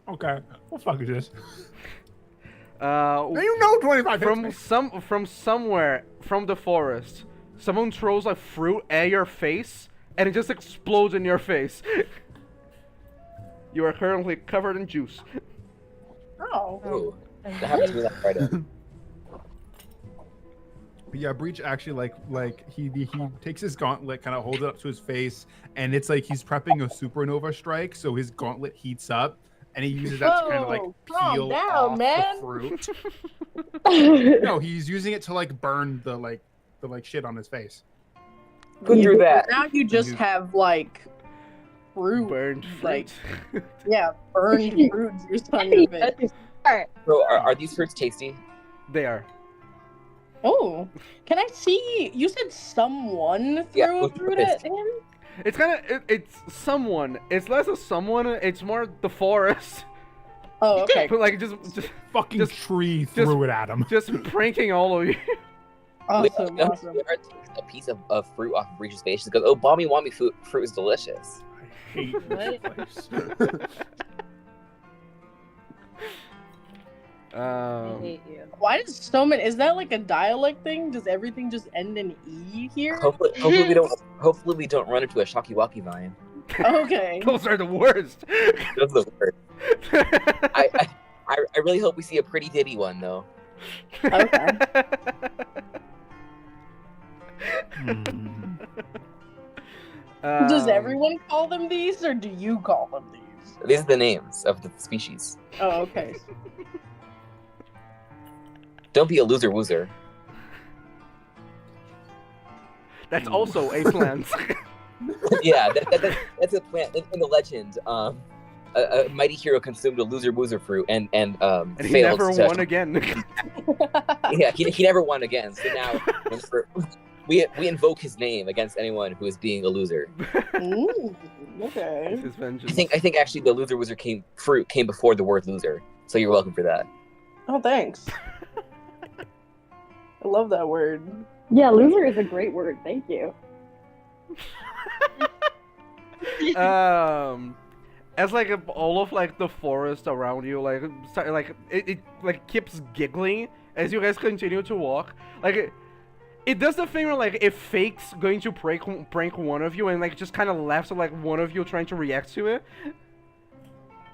Okay, what the fuck is this? Uh, You know 25 hits me. from somewhere from the forest, someone throws a fruit at your face, and it just explodes in your face. You are currently covered in juice. Oh. Ooh, that happened to me last Friday. Yeah, Breach actually he takes his gauntlet, kind of holds it up to his face, and it's like he's prepping a supernova strike, so his gauntlet heats up, and he uses that to kind of like Whoa, calm peel down, off man. the fruit. No, he's using it to like burn the shit on his face. Who threw that? Now you just have like fruit, Burned like fruit. yeah, burned fruit juice on your face. Alright. Bro, are these fruits tasty? They are. Oh, can I see? You said someone Yeah, threw a who's fruit pissed? at him. It's kind of it's someone. It's less of someone. It's more the forest. Oh, okay. But like just Fucking Just- tree threw it at him. just pranking all of you. Awesome, Leonard awesome. takes a piece of fruit off of Breach's face and goes, "Oh, balmy wommy fruit is delicious." I hate this place. I hate you. Why does Stoneman? Is that like a dialect thing? Does everything just end in E here? Hopefully we don't run into a shocky walkie vine. Okay. Those are the worst. That's the word. I really hope we see a pretty ditty one though. Okay. Hmm. Does Um, everyone call them these, or do you call them these? These are the names of the species. Oh, okay. Don't be a loser woozer. That's also a plant. Yeah, that's a plant in the legend. A mighty hero consumed a loser woozer fruit and And he failed never to- won again. Yeah, he never won again. So now we invoke his name against anyone who is being a loser. Ooh, okay. His vengeance. I think actually the loser wizard fruit came before the word loser. So you're welcome for that. Oh, thanks. I love that word. Yeah, loser is a great word. Thank you. As like all of like the forest around you like start like it like keeps giggling as you guys continue to walk. Like it does the thing where like it fakes going to prank one of you and like just kind of laughs at like one of you trying to react to it.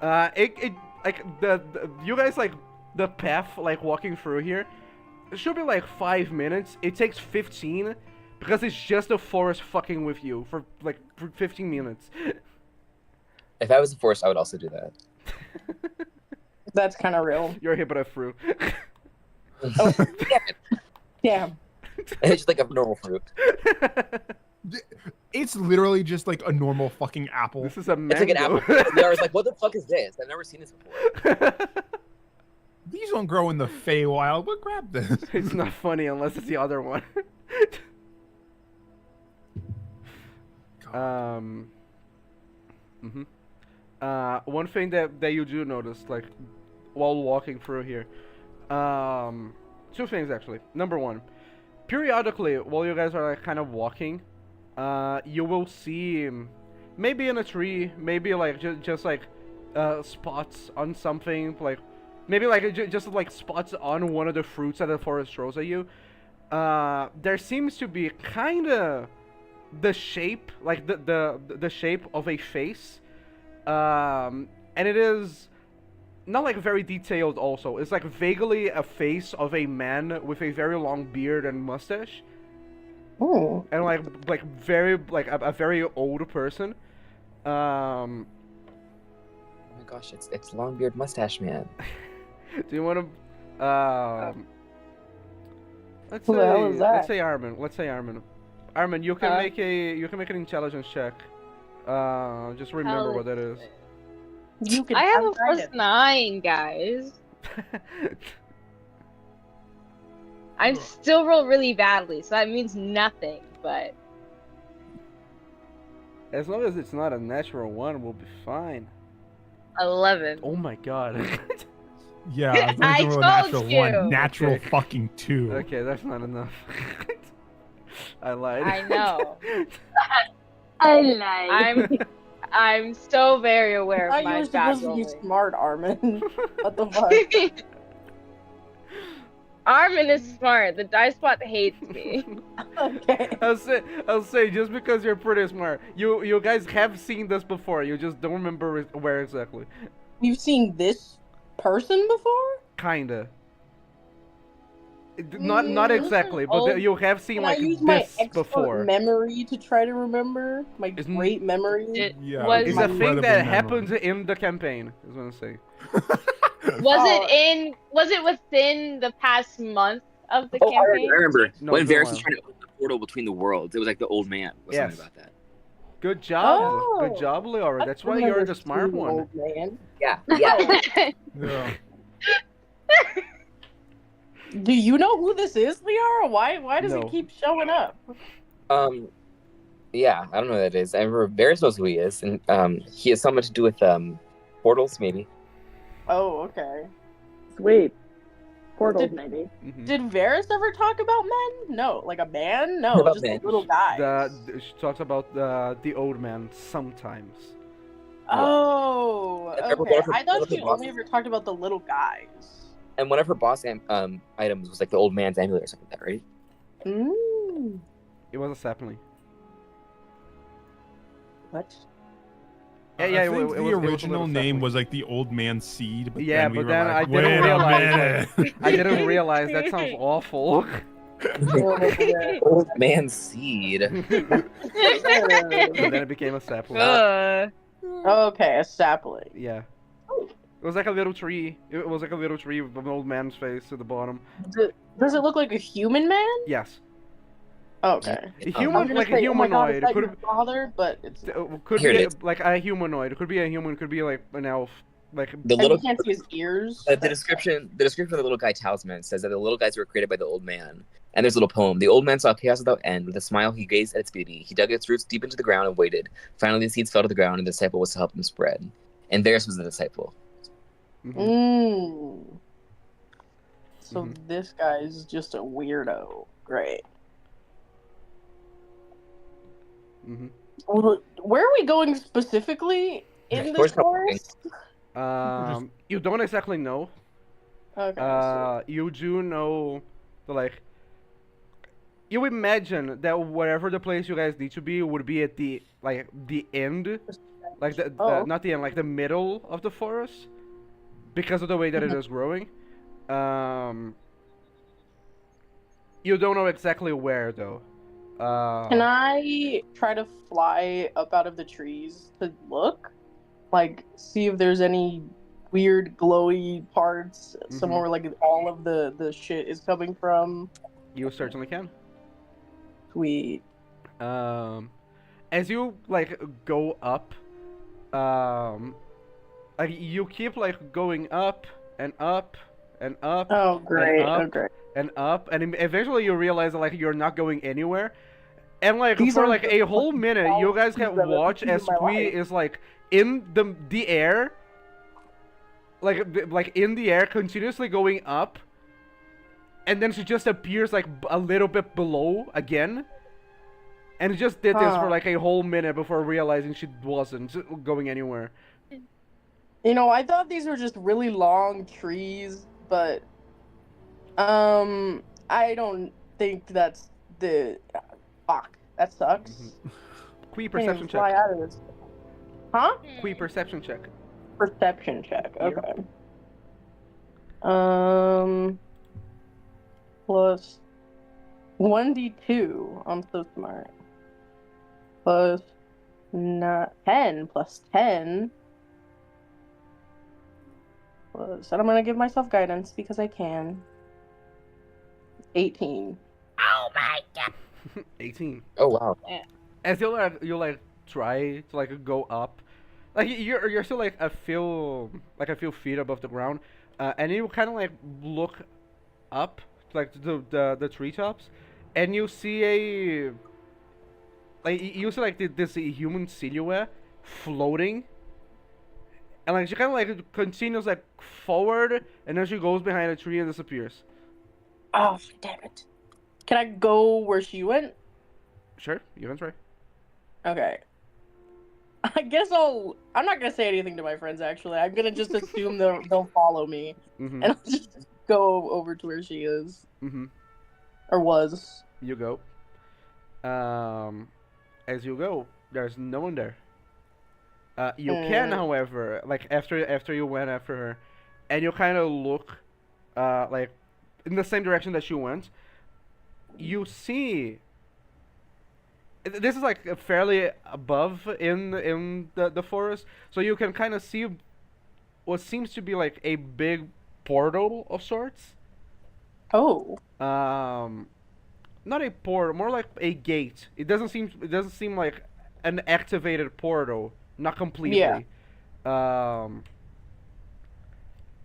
It like the you guys like the path like walking through here. It should be like 5 minutes. It takes 15 because it's just the forest fucking with you for 15 minutes. If I was a forest, I would also do that. That's kind of real. You're hit by a fruit. Oh, damn. It's just like a normal fruit. It's literally just like a normal fucking apple. This is a It's mango. like an apple. I was like, what the fuck is this? I've never seen this before. These don't grow in the Feywild, but grab this. It's not funny unless it's the other one. One thing that you do notice, like, while walking through here, two things actually. Number one, periodically while you guys are like kind of walking, you will see, maybe in a tree, maybe like just like spots on something, like maybe like just like spots on one of the fruits that the forest throws at you. There seems to be kind of the shape, like the shape of a face, and it is not like very detailed. Also, it's like vaguely a face of a man with a very long beard and mustache, Oh. and like very like a very old person. Oh my gosh, it's Longbeard Mustache Man. Do you want to? Let's Who the hell is that? say Armin. Let's say Armin. Armin, you can make an intelligence check. Just remember what that is. You can I have a outride it. +9, guys. I'm still roll really badly, so that means nothing. But As long as it's not a natural one, we'll be fine. 11. Oh my god. Yeah, as long as I you roll a told natural you. one. Natural Okay. fucking 2. Okay, that's not enough. I lied. I know. I lied. I'm so very aware I of thought you my were bad supposed to be rolling. smart, Armin. What the fuck? Armin is smart. The dice bot hates me. Okay. I'll say just because you're pretty smart. You guys have seen this before. You just don't remember where exactly. You've seen this person before? Kinda. Not exactly, but Oh, you have seen Can I like use my this expert before. memory to try to remember? My Isn't- great memory? It Yeah, was- It's My a thing incredible that memory. happens in the campaign. Is what I'm saying. Was it within the past month of the Oh, I campaign? remember. No, when it's been a Varys was while. trying to open the portal between the worlds, it was like the old man. Was Yes. something about that. Good job. Oh. Good job, Leora. I That's why you're remember the smart seeing one. Old man. Yeah, yeah. Yeah. Do you know who this is, Liara? Why does No. it keep showing up? Yeah, I don't know who that is. I remember Varys knows who he is, and he has something to do with portals, maybe. Oh, okay. Sweet. Portals, Did- maybe. Mhm. Did Varys ever talk about men? No, like a man? No, What about just men? a little guy. She talks about the old man sometimes. Oh, If ever okay. one of her- I one thought of her she only bosses- ever talked about the little guys. And one of her boss items was like the old man's amulet or something like that, right? Mm. It was a sapling. What? Yeah, I yeah, think it was a the little original name sapling. was like the old man seed, but Yeah, then we but were then like, I didn't wait realize a minute. I didn't realize that sounds awful. Old man seed. And then it became a sapling. Okay, a sapling. Yeah. It was like a little tree. It was like a little tree with an old man's face at the bottom. Does it look like a human man? Yes. Okay. A Um, I'm human, gonna like say, a oh my God, is humanoid. that Could your father? But it's could Here be it is. like a humanoid. Could be a human. Could be like an elf. Like The And little you can't see his ears. the description of the little guy talisman says that the little guys were created by the old man. And there's a little poem. The old man saw chaos without end. With a smile, he gazed at its beauty. He dug its roots deep into the ground and waited. Finally, the seeds fell to the ground, and the disciple was to help them spread. And Varys was the disciple. mhm, Mm. So Mhm. this guy's just a weirdo. Great. mhm. Where are we going specifically in Towards this forest? You don't exactly know. Okay. You do know the like. You imagine that wherever the place you guys need to be would be at the end, like Oh. not the end, like the middle of the forest, because of the way that it is growing. You don't know exactly where though. Can I try to fly up out of the trees to look? Like, see if there's any weird glowy parts somewhere where, like, all of the shit is coming from? You certainly can. Sweet. As you like go up, like you keep like going up and up and up Oh, great. up. Oh, great. and up, and eventually you realize that like you're not going anywhere, and like These for are like the a whole fucking minute you guys things can I've ever watch seen as in my Squee life. is like in the air, like in the air, continuously going up, and then she just appears like a little bit below again, and just did this for Huh. like a whole minute before realizing she wasn't going anywhere. You know, I thought these were just really long trees, but I don't think that's the fuck. That sucks. Qui Can't even perception fly check. out of this. Huh? Qui perception check. Perception check. Yeah. Okay. Plus 1d2. I'm so smart. Plus 10 plus 10. Plus, and I'm gonna give myself guidance because I can. 18. 18. Oh wow. As you like try to like go up, like you're still like a few feet above the ground, and you kind of like look up like to the treetops, and you see you see like this human silhouette floating, and like she kind of like continues like forward, and then she goes behind a tree and disappears. Oh, damn it. Can I go where she went? Sure, you can try. Okay. I guess I'm not gonna say anything to my friends, actually. I'm gonna just assume they'll follow me. Mhm. And I'll just go over to where she is. Mhm. Or was. You go. As you go, there's no one there. You can, however, like after you went after her, and you kind of look, like, in the same direction that she went. You see. This is like fairly above in the forest, so you can kind of see what seems to be like a big portal of sorts. Oh. Not a portal, more like a gate. It doesn't seem like an activated portal, not completely. Yeah.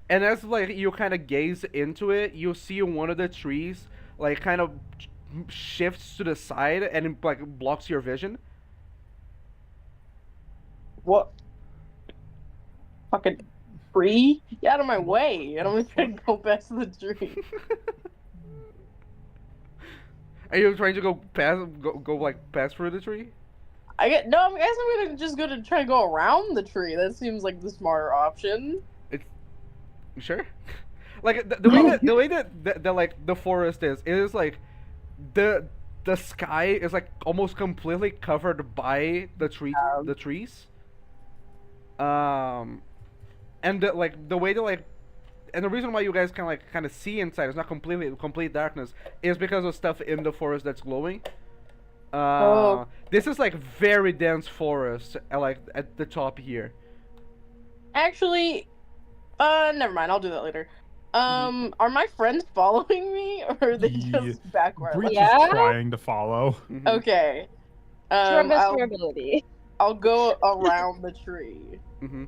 And as like you kind of gaze into it, you see one of the trees like kind of shifts to the side and it, like blocks your vision. What? Fucking tree? Get out of my way. And I'm just gonna go past the tree. Are you trying to go past through the tree? I guess I'm just gonna try to go around the tree. That seems like the smarter option. Sure. Like the way that like the forest is, it is like the sky is like almost completely covered by the trees. And the way that like, and the reason why you guys can kind of see inside, it's not complete darkness, is because of stuff in the forest that's glowing. This is like very dense forest, like at the top here. Actually, never mind. I'll do that later. Are my friends following me, or are they just backward? Breach Yeah? is trying to follow. Mhm. Okay. To your best of I'll, your ability. I'll go around the tree. Mhm.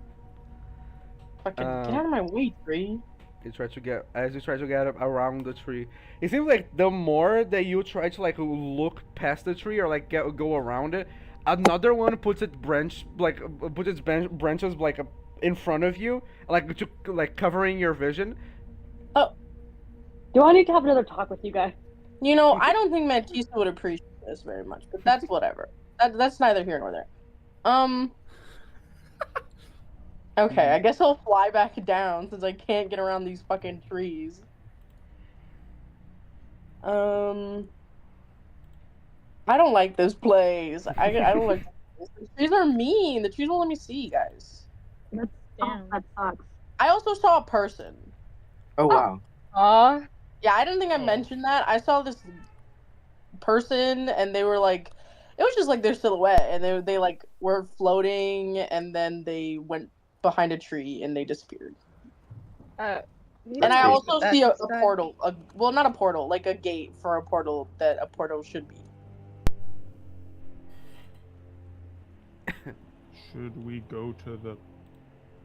Fucking Uh, get out of my way, tree. You try to get as you try to get up around the tree. It seems like the more that you try to like look past the tree or like go around it, another one puts its branches like in front of you, like to like covering your vision. Do I need to have another talk with you guys? You know, I don't think Matisse would appreciate this very much, but that's whatever. That's neither here nor there. Okay, I guess I'll fly back down since I can't get around these fucking trees. I don't like this place. I don't like this. The trees are mean. The trees won't let me see, guys. Oh, that sucks. I also saw a person. Oh wow. Aw. Yeah, I didn't think I mentioned that. I saw this person, and they were like, it was just like their silhouette, and they like were floating, and then they went behind a tree and they disappeared. And I also see a portal. Well, not a portal, like a gate for a portal that a portal should be. Should we go to the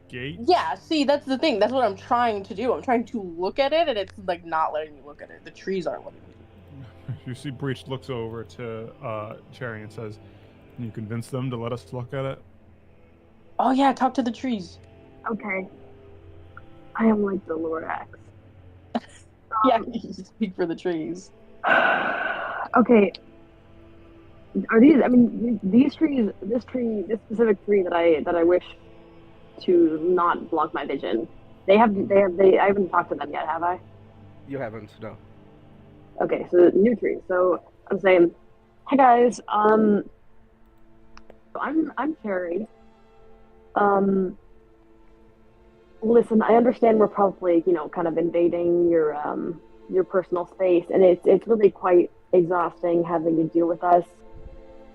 gate? Yeah, see, that's the thing. That's what I'm trying to do. I'm trying to look at it, and it's like not letting me look at it. The trees aren't letting me. You see, Breach looks over to Cherry and says, "Can you convince them to let us look at it?" Oh yeah, talk to the trees. Okay. I am like the Lorax. Yeah, you speak for the trees. Okay. Are these? I mean, these trees. This specific tree that I wish to not block my vision. I haven't talked to them yet, have I? You haven't, no. Okay, so new tree. So I'm saying, hey guys. I'm Cherry. Listen, I understand we're probably, kind of invading your personal space, and it's really quite exhausting having to deal with us.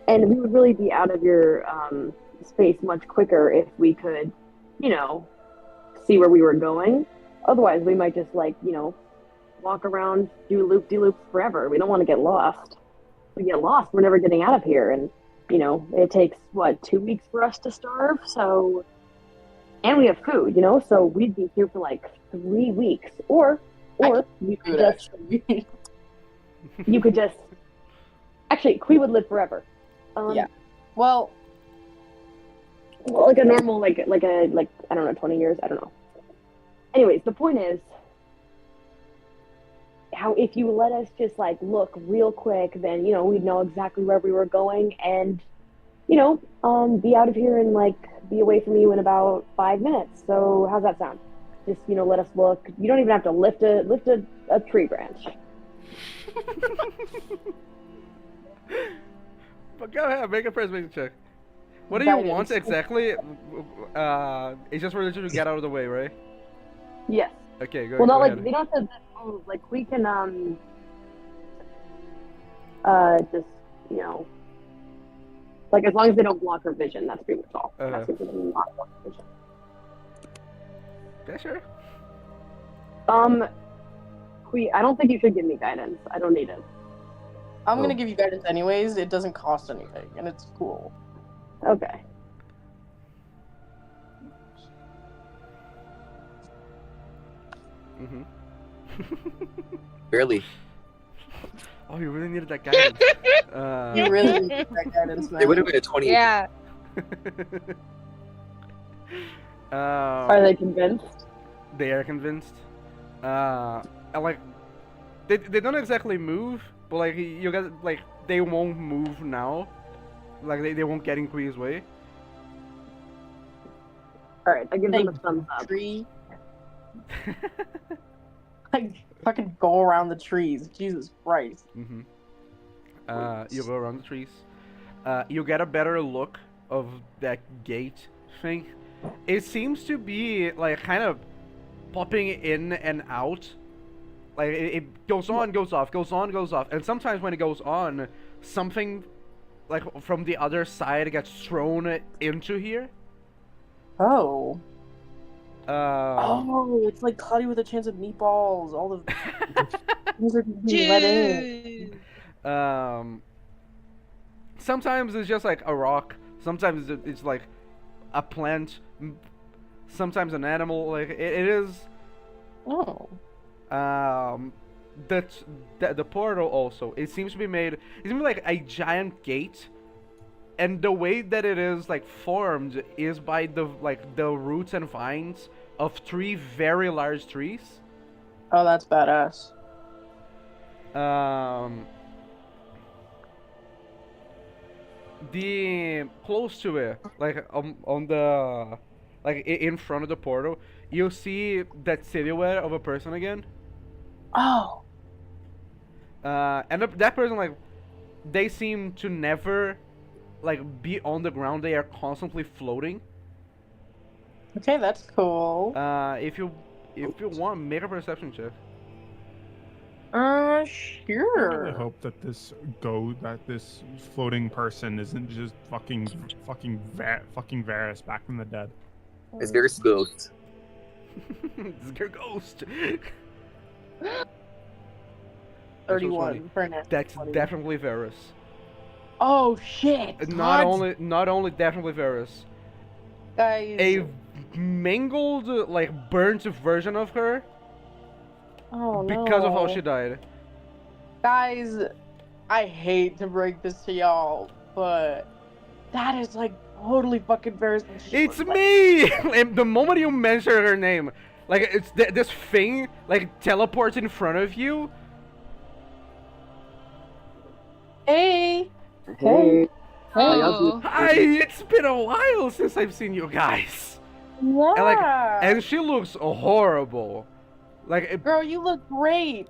And we would really be out of your space much quicker if we could, see where we were going. Otherwise, we might just walk around, do loop-de-loops forever. We don't want to get lost. If we get lost, we're never getting out of here, and it takes 2 weeks for us to starve, so. And we have food, so we'd be here for 3 weeks. Or you could just actually we would live forever. Yeah. Well, like a normal I don't know, 20 years, I don't know. Anyways, the point is how if you let us just look real quick, then we'd know exactly where we were going and be out of here and be away from you in about 5 minutes. So how's that sound? Just let us look. You don't even have to lift a tree branch. But go ahead, make a persuasion check. What do you want exactly? It's just for you to get out of the way, right? Yes. Okay, go. Well, not ahead. they don't have to move. We can just as long as they don't block her vision, that's pretty much all. That's not block her vision. Yeah, sure. I don't think you should give me guidance. I don't need it. I'm gonna give you guidance anyways. It doesn't cost anything, and it's cool. Okay. Mm-hmm. Barely. Oh, you really needed that guidance. You really need that guidance, man. It would have been a 20. Yeah. Are they convinced? They are convinced. They don't exactly move, but you guys they won't move now. They won't get in Quee's way. All right, I give them a thumbs up. Tree. Fucking go around the trees. Jesus Christ. Mm-hmm. You go around the trees. You get a better look of that gate thing. It seems to be kind of popping in and out. It goes on, goes off, goes on, goes off, and sometimes when it goes on, something from the other side gets thrown into here. Oh. Oh, it's like Cloudy with a Chance of Meatballs. All the things are being let in. Sometimes it's just a rock. Sometimes it's a plant. sometimes an animal. Like it is. Oh. The portal also. It seems to be made. It seems to be like a giant gate, and the way that it is like formed is by the roots and vines of 3 very large trees. Oh, that's badass. The close to it, like on the in front of the portal, you'll see that silhouette of a person again. Oh. And that person, like, they seem to never like be on the ground. They are constantly floating. Okay, that's cool. If you want, make a perception check. I Sure. really hope that this floating person isn't just fucking Varys back from the dead. It's Varys' ghost. It's your ghost. 31 for an That's 20. definitely Varys. Oh shit! Not What? only definitely Varys. Guys. A mangled, like burnt version of her Oh no. because of how she died. Guys, I hate to break this to y'all, but that is like totally fucking Varys. It's me! And the moment you mention her name, like it's this thing like teleports in front of you. Hey. Hey. Oh. Hi, it's been a while since I've seen you guys. Yeah. And she looks horrible. Like Girl, you look great.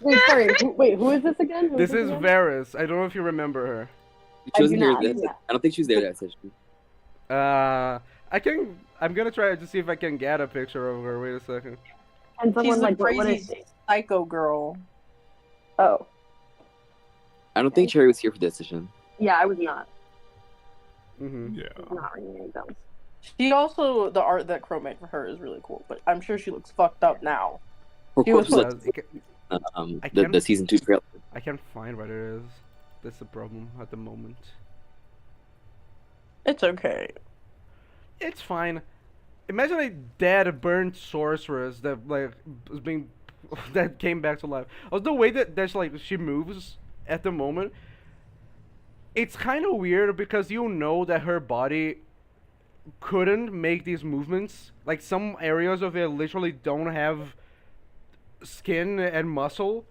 Wait, sorry. Who is this again? Who this is again? Varys. I don't know if you remember her. She I wasn't do here. not, That, yeah. I don't think she was there that session. I'm gonna try to see if I can get a picture of her. Wait a second. And someone She's the like what crazy is it? psycho girl. Oh, I don't think Cherry was here for this session. yeah, I was not. Mm-hmm. Yeah. Not ringing any bells. She also, the art that Crow made for her is really cool, but I'm sure she looks fucked up now. Her She was corpse was I the can't- season 2 trailer. I can't find what it is. That's the problem at the moment. It's okay. It's fine. Imagine a dead, burnt sorceress that like was being that came back to life. Also, the way that she moves at the moment, it's kind of weird because you know that her body couldn't make these movements. Like some areas of it literally don't have skin and muscle,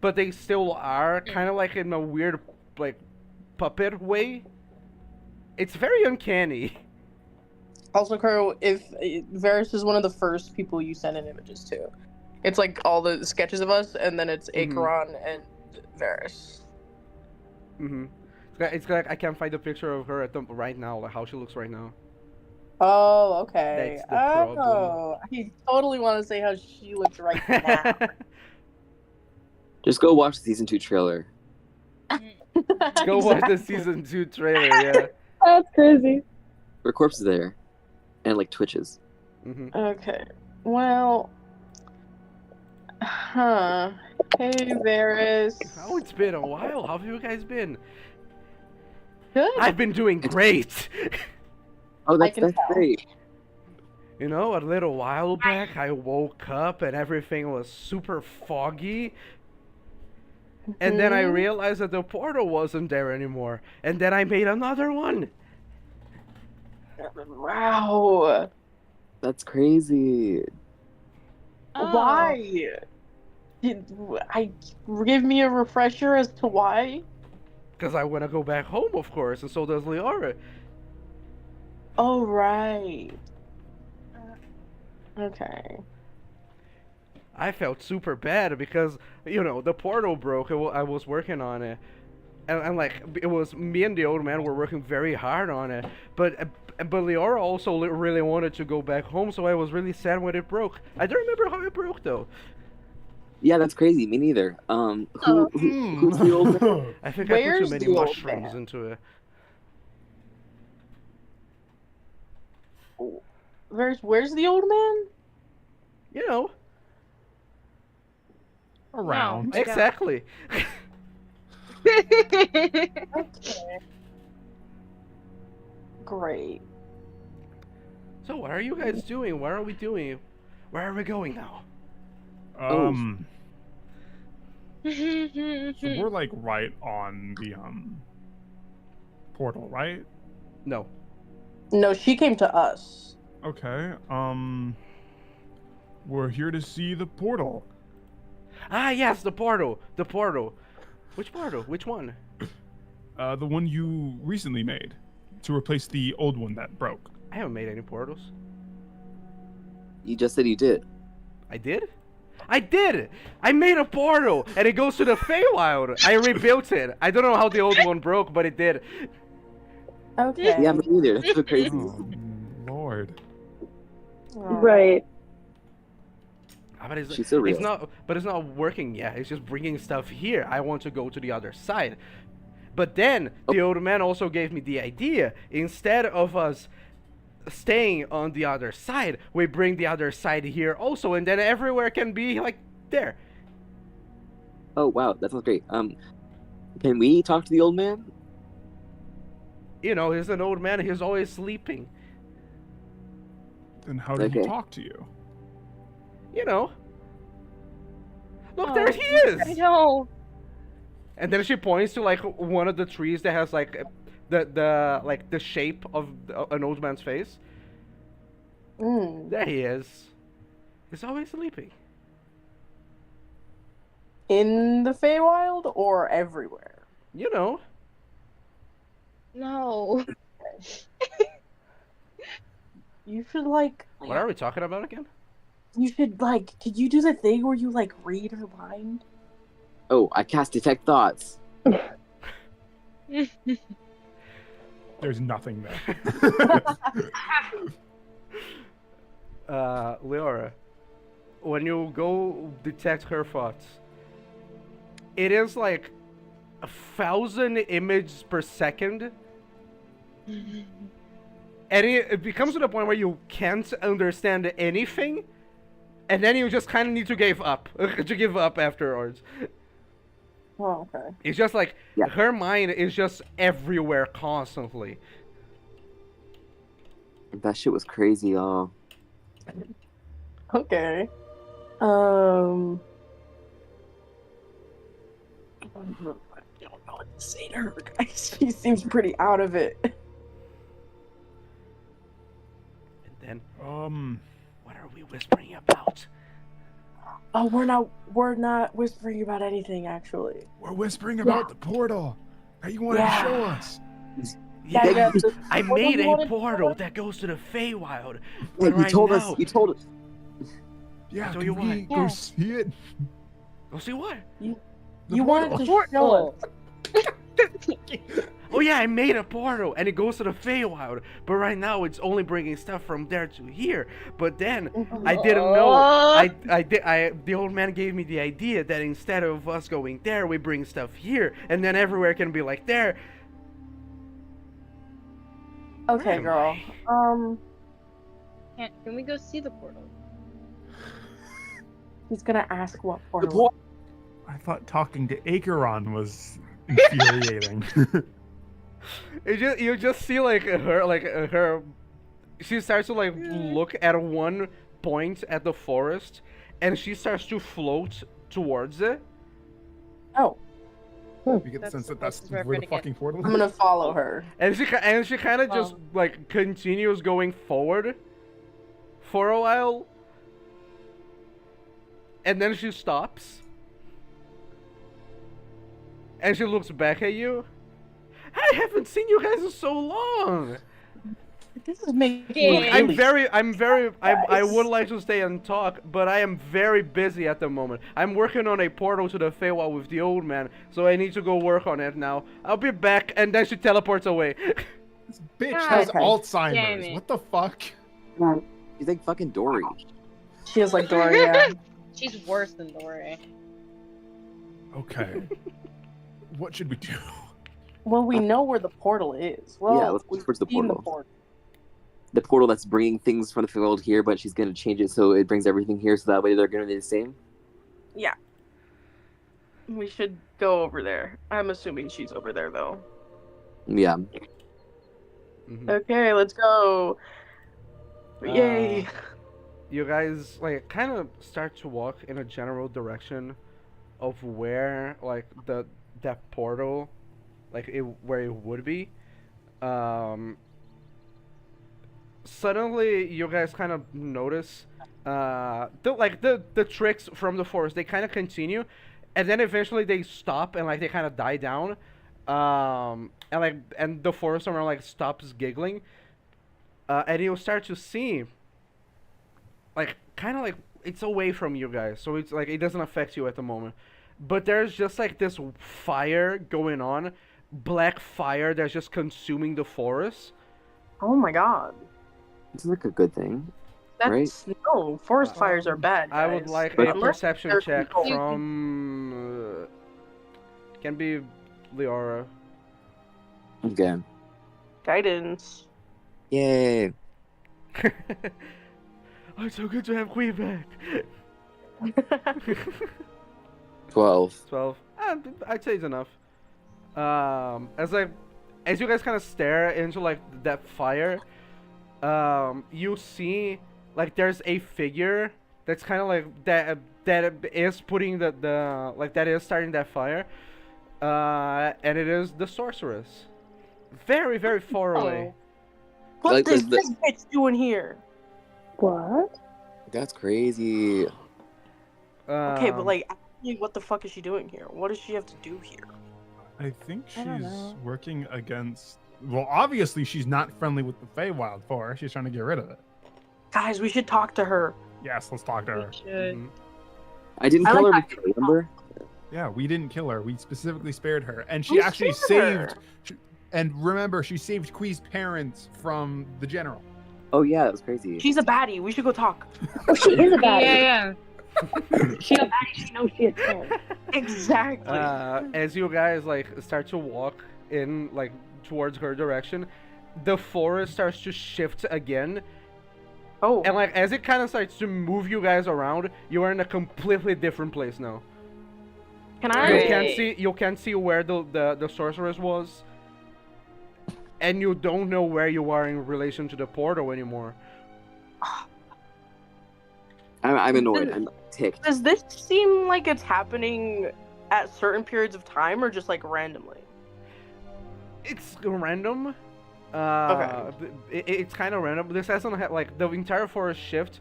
but they still are kind of like in a weird like puppet way. It's very uncanny. Also, Crow, if Varys is one of the first people you send in images to. It's like all the sketches of us, and then it's Mhm. Acheron and Varys. Mm-hmm. It's like I can't find a picture of her right now, like how she looks right now. Oh, okay. That's the problem. Oh, I totally want to say how she looks right now. Just go watch the season 2 trailer. Go watch the season 2 trailer. Yeah. That's crazy. Her corpse is there. And like twitches. Mm-hmm. Okay. Well. Huh. Hey, Varys. Oh, it's been a while. How have you guys been? Good. I've been doing great. Oh, that's can tell. great. You know, a little while back, I woke up and everything was super foggy. And then I Mhm. realized that the portal wasn't there anymore. And then I made another one. Wow. That's crazy. Oh. Why? Give me a refresher as to why? Because I want to go back home, of course, and so does Leora. Oh, right. Okay. I felt super bad because, you know, the portal broke. I was working on it. And like, it was me and the old man were working very hard on it. But Leora also really wanted to go back home, so I was really sad when it broke. I don't remember how it broke, though. Yeah, that's crazy. Me neither. Who's the old man? I think I put Where's too many the old mushrooms man? into it. Where's the old man? You know, Around. No. exactly. Okay. Great. So what are you guys doing? What are we doing? Where are we going now? So we're like right on the portal, right? No. No, she came to us. Okay. We're here to see the portal. Ah, yes, the portal. The portal. Which portal? Which one? The one you recently made to replace the old one that broke. I haven't made any portals. You just said you did. I did? I did! I made a portal, and it goes to the Feywild. I rebuilt it. I don't know how the old one broke, but it did. Okay. Yeah, me neither. That's so crazy. Oh, Lord. Right. Ah, but She's so real. it's not working yet. It's just bringing stuff here. I want to go to the other side. But then the old man also gave me the idea. Instead of us staying on the other side, we bring the other side here also, and then everywhere can be like there. Oh wow, that sounds great. Can we talk to the old man? You know, he's an old man. He's always sleeping. Then how did he Okay. talk to you? You know. Look, Oh, there he I is. know. And then she points to like one of the trees that has like the shape of an old man's face. Mm. There he is. He's always sleeping. In the Feywild or everywhere? You know. No. You should like. What are we talking about again? You should like. Did you do the thing where you like read her mind? Oh, I cast detect thoughts. There's nothing there. Leora, when you go detect her thoughts, it is like 1,000 images per second. And it becomes to the point where you can't understand anything, and then you just kind of need to give up, afterwards. Oh, okay. It's just like Yeah. her mind is just everywhere constantly. That shit was crazy, y'all. Okay. I don't know what to say to her, guys. She seems pretty out of it. And then, Um, what are we whispering about? Oh, we're not whispering about anything, actually. we're whispering about the portal that you wanted Yeah. to show us. Yeah, Yeah, I What made you a wanted- portal that goes to the Feywild. Yeah, But you right told now, us. You told us. Yeah, So can you we want- go Yeah. see it? Go see what? The You wanted to portal. show us. Oh yeah, I made a portal and it goes to the Feywild. But right now it's only bringing stuff from there to here. But then I didn't know. The old man gave me the idea that instead of us going there, we bring stuff here, and then everywhere can be like there. Okay, Where am girl. Can we go see the portal? He's gonna ask what The portal. portal. I thought talking to Acheron was infuriating. You just see her. She starts to like look at one point at the forest, and she starts to float towards it. Oh, You get the That's- sense that that's that's where where we're the gonna fucking portal I'm is? gonna follow her. And she kind of just like continues going forward for a while, and then she stops, and she looks back at you. I haven't seen you guys in so long. This is making Yeah. me Look, really I would like to stay and talk, but I am very busy at the moment. I'm working on a portal to the Feywild with the old man, so I need to go work on it now. I'll be back, and then she teleports away. This bitch God has damn Alzheimer's. it. What the fuck? She's like fucking Dory. She is like Doria. She's worse than Dory. Okay. What should we do? Well, we know where the portal is. Well, Yeah, let's we've towards the seen portal. The portal that's bringing things from the world here, but she's gonna change it so it brings everything here, so that way they're gonna be the same. We should go over there. I'm assuming she's over there, though. Yeah. Mhm. Okay, let's go. Yay. You guys like kind of start to walk in a general direction of where like that portal, like where it would be. Um, Suddenly you guys kind of notice the tricks from the forest, they kind of continue, and then eventually they stop and like they kind of die down, and the forest around like stops giggling, and you start to see like kind of like it's away from you guys, so it's like it doesn't affect you at the moment, but there's just like this fire going on, black fire that's just consuming the forest. Oh my god. It's like a good thing. That's no, forest fires are bad. I would guys. like But- a Unless perception they're check controlled. from. Can be Leora. Okay. Guidance. Yay. Oh, it's so good to have Queen back. 12. 12. I'd say it's enough. As you guys kind of stare into like that fire, you see like there's a figure that's kind of like that is putting the like that is starting that fire, and it is the sorceress, very very far away. What Like, is the- this bitch doing here? What? That's crazy. Okay, but Um, like, actually, what the fuck is she doing here? What does she have to do here? I think I don't she's know. working against. Well, obviously she's not friendly with the Feywild Forest. She's trying to get rid of it. Guys, we should talk to her. Yes, let's talk to her. mhm. I didn't I kill like her that. before, remember? Yeah, we didn't kill her. We specifically spared her, and she We actually spared her. saved. And remember, she saved Quee's parents from the general. Oh yeah, that was crazy. She's a baddie. We should go talk. Oh, she is a baddie. Yeah, She's a baddie. She knows she is dead. Exactly. As you guys like start to walk in like towards her direction, the forest starts to shift again, oh. and like as it kind of starts to move you guys around, you are in a completely different place now. Can You I? Great. can't see where the sorceress was, and you don't know where you are in relation to the portal anymore. I'm annoyed. I'm ticked. Does this seem like it's happening at certain periods of time or just like randomly? It's random. It's kind of random. This hasn't like the entire forest shift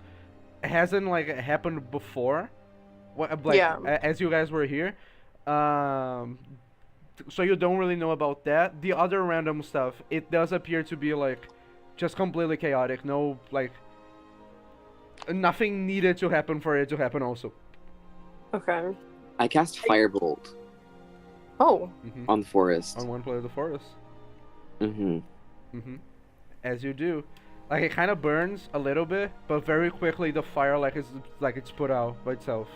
hasn't like happened before. Like, Yeah. As you guys were here, so you don't really know about that. The other random stuff, it does appear to be like just completely chaotic. No, like nothing needed to happen for it to happen. Also, Okay. I cast Firebolt Oh. on the forest. on one play of the forest. Mm-hmm. As you do, like it kind of burns a little bit, but very quickly the fire it's put out by itself.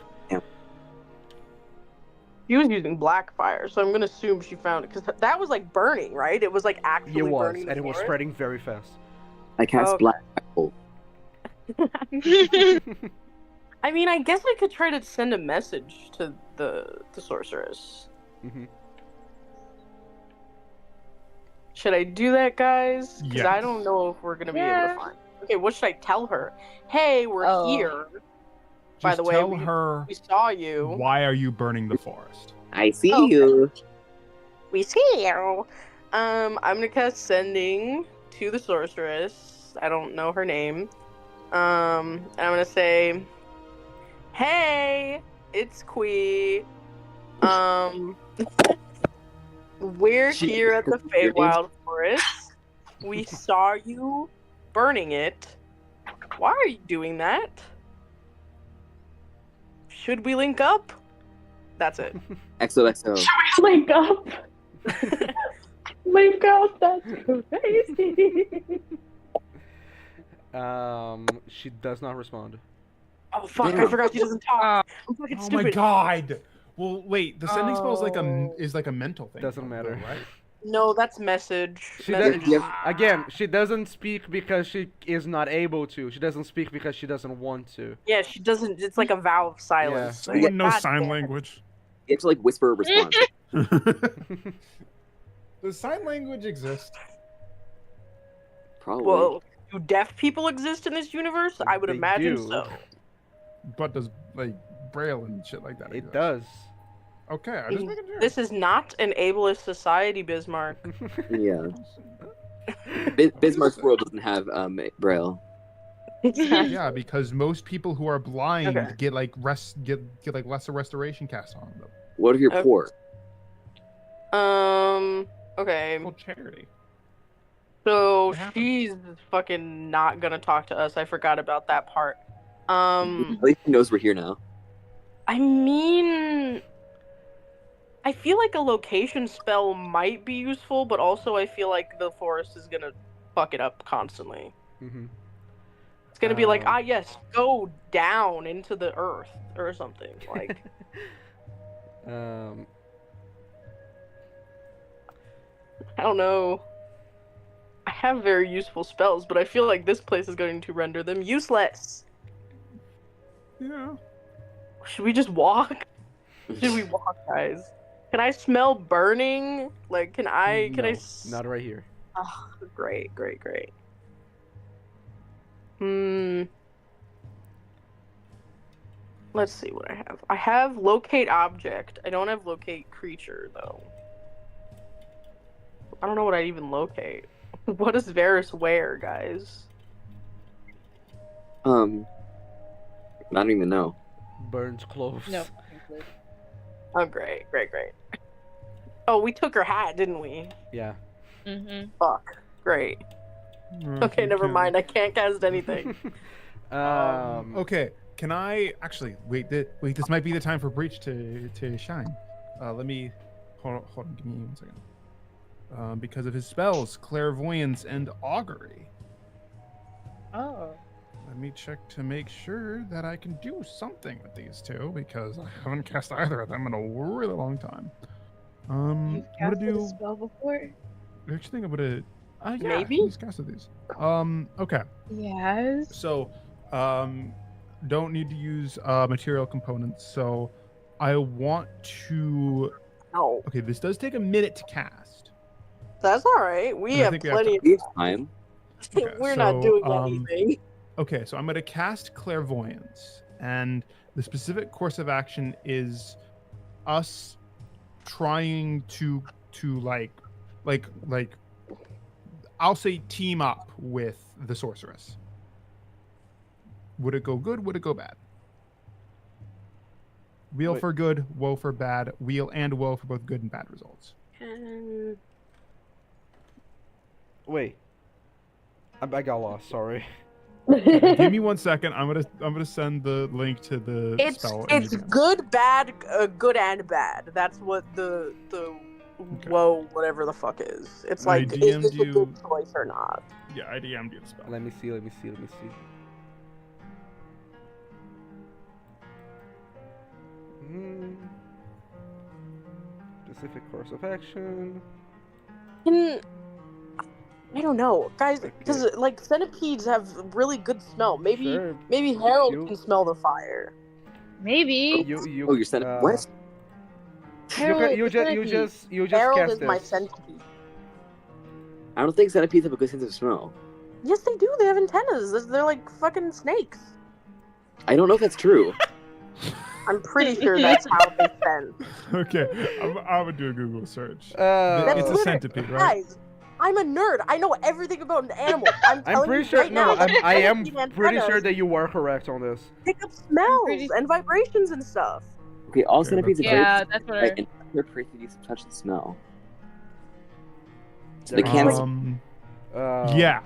She was using black fire, so I'm gonna assume she found it because that was like burning, right? It was like actually It was, burning. and the it was forest? spreading very fast. I cast Oh. Black Firebolt. yeah. I mean, I guess I could try to send a message to the sorceress. Mhm. Should I do that, guys? Because I Yes. don't know if we're gonna be able Yeah. to find. Okay, what should I tell her? Hey, we're Oh. here. Just By the way, tell we- her We saw you. why are you burning the forest? I see Oh. you. We see you. I'm gonna cast sending to the sorceress. I don't know her name. And I'm gonna say, "Hey, it's Quee. We're She- here at the Feywild Forest. We saw you burning it. Why are you doing that? Should we link up?" That's it. XOXO. Link up. Link up. That's crazy. She does not respond. Oh fuck! I Damn. forgot she doesn't talk. I'm fucking Oh stupid. my god! Well, wait. The sending spell is like Oh. a mental thing. Doesn't though, matter. right? No, that's message. She Message. does, again, she doesn't speak because she is not able to. She doesn't speak because she doesn't want to. Yeah, she doesn't. It's like a vow of silence. Someone knows God sign damn it. language. You have to like whisper a response. Does sign language exist? Probably. Well, do deaf people exist in this universe? I would They imagine do. so. But does like Braille and shit like that It exist? does. Okay, I just making sure. This is not an ableist society, Bismarck. Yeah. Bismarck's world doesn't have Braille. Yeah, because most people who are blind Okay. get like get like lesser restoration cast on them. What if you're Okay. poor? Okay. It's called charity. So It happens. she's fucking not gonna talk to us. I forgot about that part. At least he knows we're here now. I mean, I feel like a location spell might be useful, but also I feel like the forest is gonna fuck it up constantly. Mhm. It's gonna be like, Um, yes, go down into the earth or something. Like, Um, I don't know. I have very useful spells, but I feel like this place is going to render them useless. Yeah. Should we just walk? Should we walk, guys? Can I smell burning? Like, can I? no, s- not right here. Oh, great. Let's see what I have. I have locate object. I don't have locate creature though. I don't know what I even locate. What does Varus wear, guys? I don't even know. Burns clothes. No. Oh, great. Oh, we took her hat, didn't we? Yeah. Mm-hmm. Fuck. Great. Okay, never mind. I can't cast anything. Okay, can I actually wait? Wait, this might be the time for Breach to shine. Let me hold on. Give me 1 second. Because of his spells, clairvoyance and augury. Oh. Let me check to make sure that I can do something with these two because I haven't cast either of them in a really long time. You've I'm gonna casted a do. spell before? I actually think I'm gonna. Yeah, Maybe? he's casted these. Okay. Yes. So, don't need to use material components. So, I want to. No, Okay, this does take a minute to cast. that's all right. We And I have think we have plenty. We have time. Okay, We're not so, doing anything. Okay, so I'm going to cast clairvoyance, and the specific course of action is us trying to like I'll say team up with the sorceress. Would it go good? Would it go bad? Wheel Wait. for good, woe for bad. Wheel and woe for both good and bad results. Wait. I got lost. Sorry. Give me 1 second. I'm gonna send the link to the spell. in It's advance. good, bad, good and bad. That's what the whoa whatever the fuck is. It's I like, is this DM'd a you- good choice or not? Yeah, I DM'd you the spell. Let me see. Hmm. Specific course of action. I don't know, guys, because like centipedes have really good smell. Maybe Sure. maybe Harold You- can smell the fire. Maybe. Oh, you're sending what? Harold You the centipede. just Harold cast is my this. centipede. I don't think centipedes have a good sense of smell. Yes, they do. They have antennas. They're like fucking snakes. I don't know if that's true. I'm pretty sure that's how they sense. Okay, I'm gonna do a Google search. Uh, That's It's a literally- centipede, right? Guys, I'm a nerd. I know everything about an animal. I'm I'm telling pretty you sure. right No, now. that I am centipede pretty sure antennas that you were correct on this. pick up smells pretty- and vibrations and stuff. Okay, all Okay, centipedes have Yeah, very that's what right, I. and they're pretty to touch the smell. So they can't. Yeah.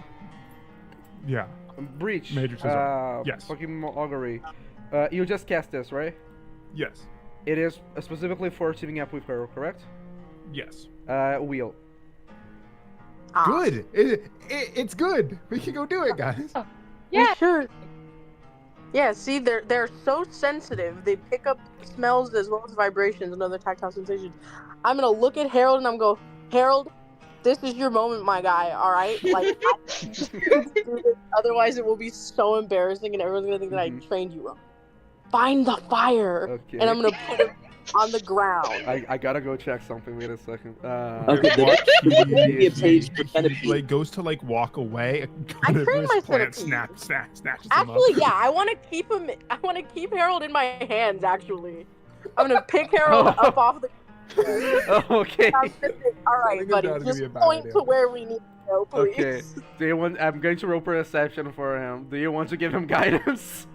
Yeah. Breach. Matrix is on. Yes. Fucking augury. You just cast this, right? Yes. It is specifically for teaming up with her, correct? Yes. Wheel. Ah, Good. It's good. We can go do it, guys. Yeah. Sure. Yeah, see, they're so sensitive. They pick up smells as well as vibrations and other tactile sensations. I'm gonna look at Harold and I'm go, Harold, this is your moment, my guy. All right, like, otherwise it will be so embarrassing and everyone's gonna think that I Mhm. trained you wrong. Find the fire, Okay. and I'm gonna put on the ground. I gotta go check something. Wait a second. Okay, What Maybe a page for he, centipede. like goes to like walk away. I trained my plant centipede. snatches him up. Actually, yeah, I want to keep him. I want to keep Harold in my hands. Actually, I'm gonna pick Harold up off the. Oh, okay. I'm gonna say, all right, think buddy, that's gonna be a just bad point idea. to where we need to go, please. Okay. Do you want? I'm going to roll perception for him. Do you want to give him guidance?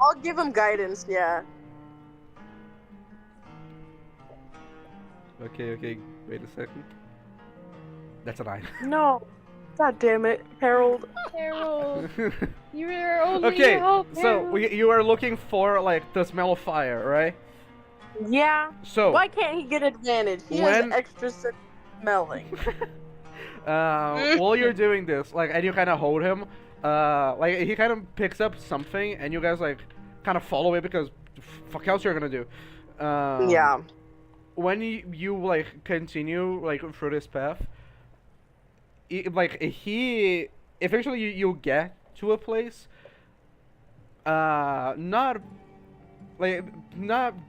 I'll give him guidance. Yeah. Okay. Wait a second. That's a 9. No. God damn it, Harold. Harold, you're only Okay. help, So Harold. you are looking for like the smell of fire, right? Yeah. So. Why can't he get advantage? He When- has extra sense of smelling. While you're doing this, like, and you kind of hold him, like, he kind of picks up something, and you guys, like, kind of follow it because fuck else you're gonna do. Yeah. When you like, continue, like, through this path, eventually you get to a place, not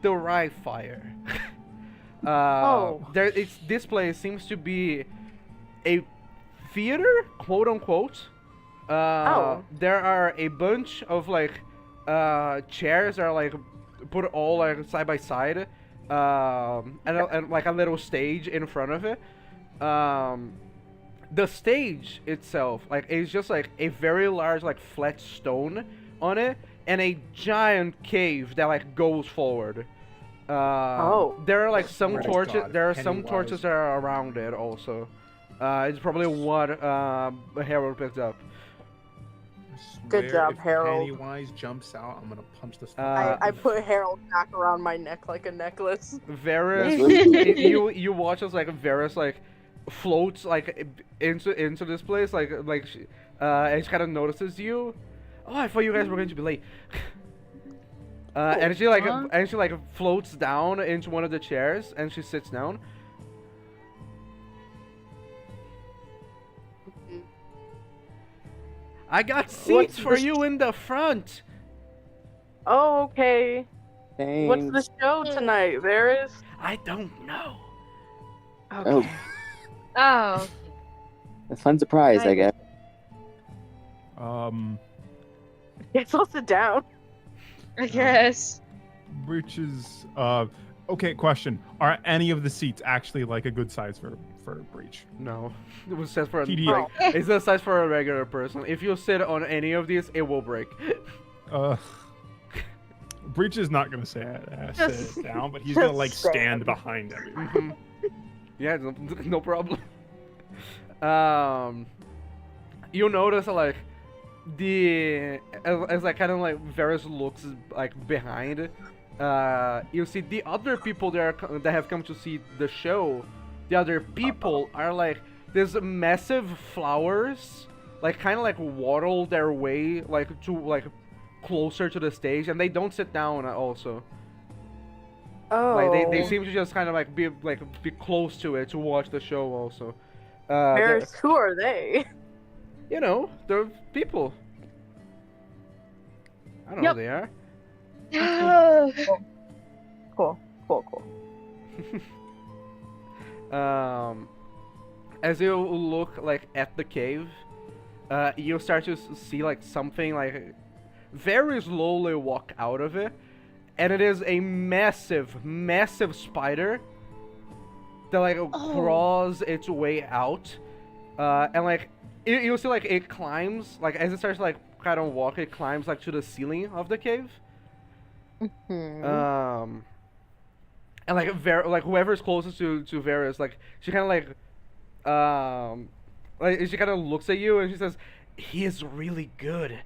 the right fire. This place seems to be a theater, quote unquote. There are a bunch of like chairs that are like put all like side by side, and like a little stage in front of it. The stage itself, like, is just like a very large like flat stone on it, and a giant cave that like goes forward. There are like some Oh my torches. God, There are some Pennywise. torches that are around it also. It's probably what Harold picked up. Good job, Harold. Pennywise jumps out, I'm gonna punch the stomach. I put Harold back around my neck like a necklace. Varys, you watch as like Varys like floats like into this place, and she kind of notices you. Oh, I thought you guys were going to be late. And she floats down into one of the chairs, and she sits down. I got seats for you in the front. Oh, okay. What's Thanks. the show tonight, Varys? I don't know. Okay. Oh, A fun surprise, I guess. Yes, I'll sit down. I guess. Breaches. Okay, question: are any of the seats actually like a good size for Breach? No, it was set for a TDA. it's the size for a regular person. If you sit on any of these, it will break. Breach is not gonna Just- sit down, but he's gonna like just stand stand. behind everyone. Mhm. Yeah, no problem. You'll notice like as like kind of like Varys looks like behind, you see the other people that have come to see the show. The other people are like these massive flowers, like kind of like waddle their way like to like closer to the stage, and they don't sit down also. Oh. Like they seem to just kind of like be close to it to watch the show also. They're- Varys, who are they? you know, they're people. I don't know Yep. who they are. Cool. As you look like at the cave, you start to see like something like very slowly walk out of it, and it is a massive spider that like crawls its way out, and like you see like it climbs, like as it starts to like kind of walk, it climbs like to the ceiling of the cave. And like whoever's closest to Varys, like she kind of like she kind of looks at you and she says, "He is really good."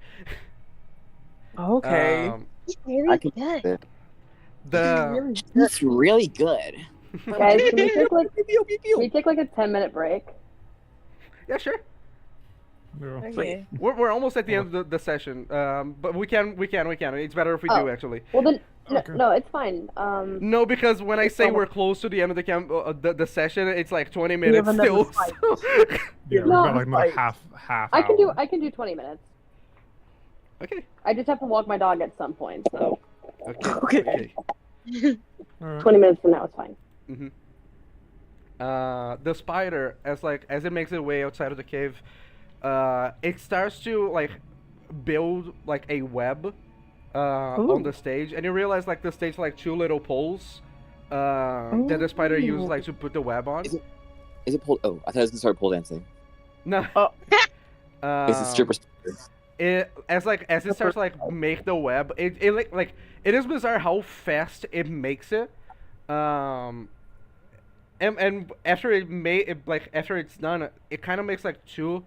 Okay. Really I can good. it. The It's really good. Guys, can we take like a 10-minute break? yeah, sure. Okay. We're almost at the end of the session. But we can. It's better if we do Oh. actually. Well then, Okay. no, it's fine. No, because when I say Oh. we're close to the end of the session, it's like 20 minutes have still. another fight. so- Yeah, we've No, got like another like- half. I can hour. do 20 minutes. okay. I just have to walk my dog at some point, so. Okay. Okay. Okay. All right. 20 minutes from now is fine. Mm-hmm. The spider, as it makes its way outside of the cave, it starts to like build like a web on the stage, and you realize like the stage like two little poles that the spider uses like to put the web on. Is it pole? Oh, I thought I was gonna start pole dancing. No. Oh. It's a stripper. It as it starts to like make the web, it it is bizarre how fast it makes it. And after after it's done, it kind of makes like two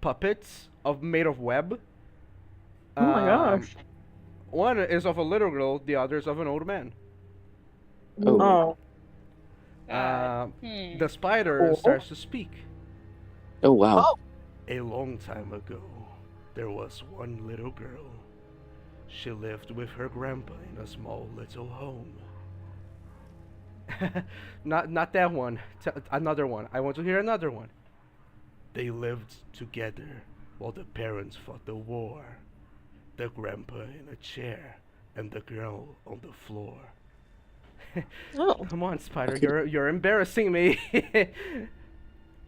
puppets made of web. Oh my gosh. One is of a little girl, the other is of an old man. Oh. The spider Cool. starts to speak. Oh wow. Oh. A long time ago, there was one little girl. She lived with her grandpa in a small little home. Not that one. Another one. I want to hear another one. They lived together while the parents fought the war. The grandpa in a chair and the girl on the floor. Oh. Come on, Spider, you're embarrassing me.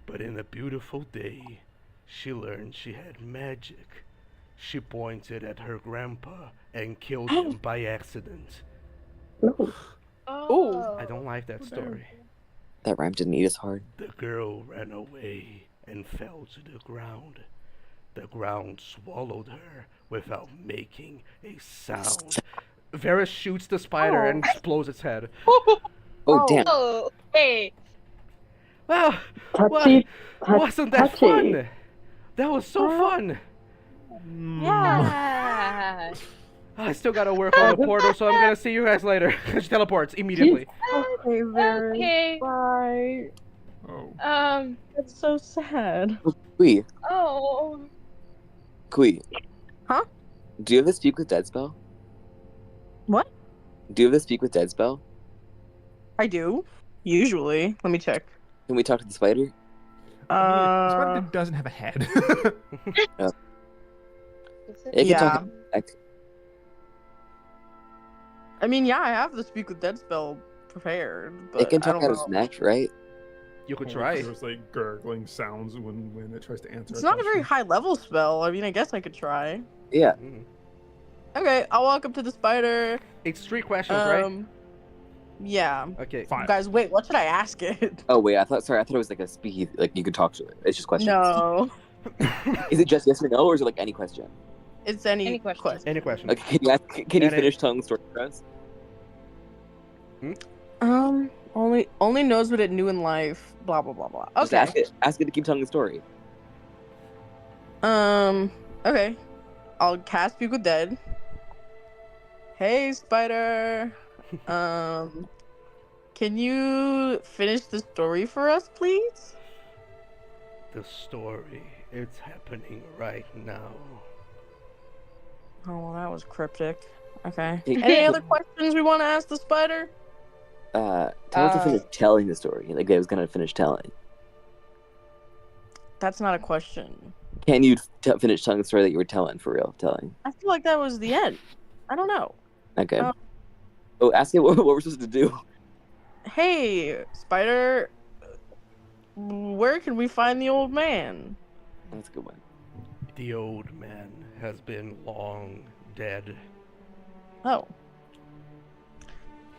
But in a beautiful day, she learned she had magic. She pointed at her grandpa and killed him by accident. No. Oh. I don't like that story. That rhyme didn't eat as hard. The girl ran away and fell to the ground. The ground swallowed her without making a sound. Varys shoots the spider and explodes its head. Oh damn. Oh, hey. Touchy. Wasn't that touchy. fun? That was so fun. Yeah. I still gotta work on the portal, so I'm gonna see you guys later. She teleports immediately. Okay, very. Okay. Bye. Oh. That's so sad. Kui, Oh. Kui. Huh? Do you have a speak with dead spell? What? Do you have a speak with dead spell? I do. Usually. Let me check. Can we talk to the spider? The spider doesn't have a head. It can Yeah. talk back. I mean, yeah, I have the speak with dead spell prepared, but It can I talk don't out know. his neck, right? You could try. There's like gurgling sounds when it tries to answer. It's a not a very question. high level spell. I mean, I guess I could try. Yeah. Mm. Okay, I'll walk up to the spider. It's 3 questions, right? Yeah. Okay. Fine. Guys, wait, what should I ask it? Oh wait, I thought it was like a speed, like you could talk to it. It's just questions. No. Is it just yes or no, or is it like any question? It's any, Any question. question. Any question? Like, can you And finish telling the story for us? Only knows what it knew in life. Blah blah blah blah. Just Okay. ask it to keep telling the story. Okay. I'll cast Speak with Dead. Hey, spider. Can you finish the story for us, please? The story. It's happening right now. Oh, well, that was cryptic. Okay. Hey, Any other questions we want to ask the spider? Tell it to finish telling the story. Like it was gonna finish telling. That's not a question. Can you finish telling the story that you were telling for real? Telling. I feel like that was the end. I don't know. Okay. Oh. Oh, ask it what we're supposed to do. Hey, spider. Where can we find the old man? That's a good one. The old man has been long dead. Oh.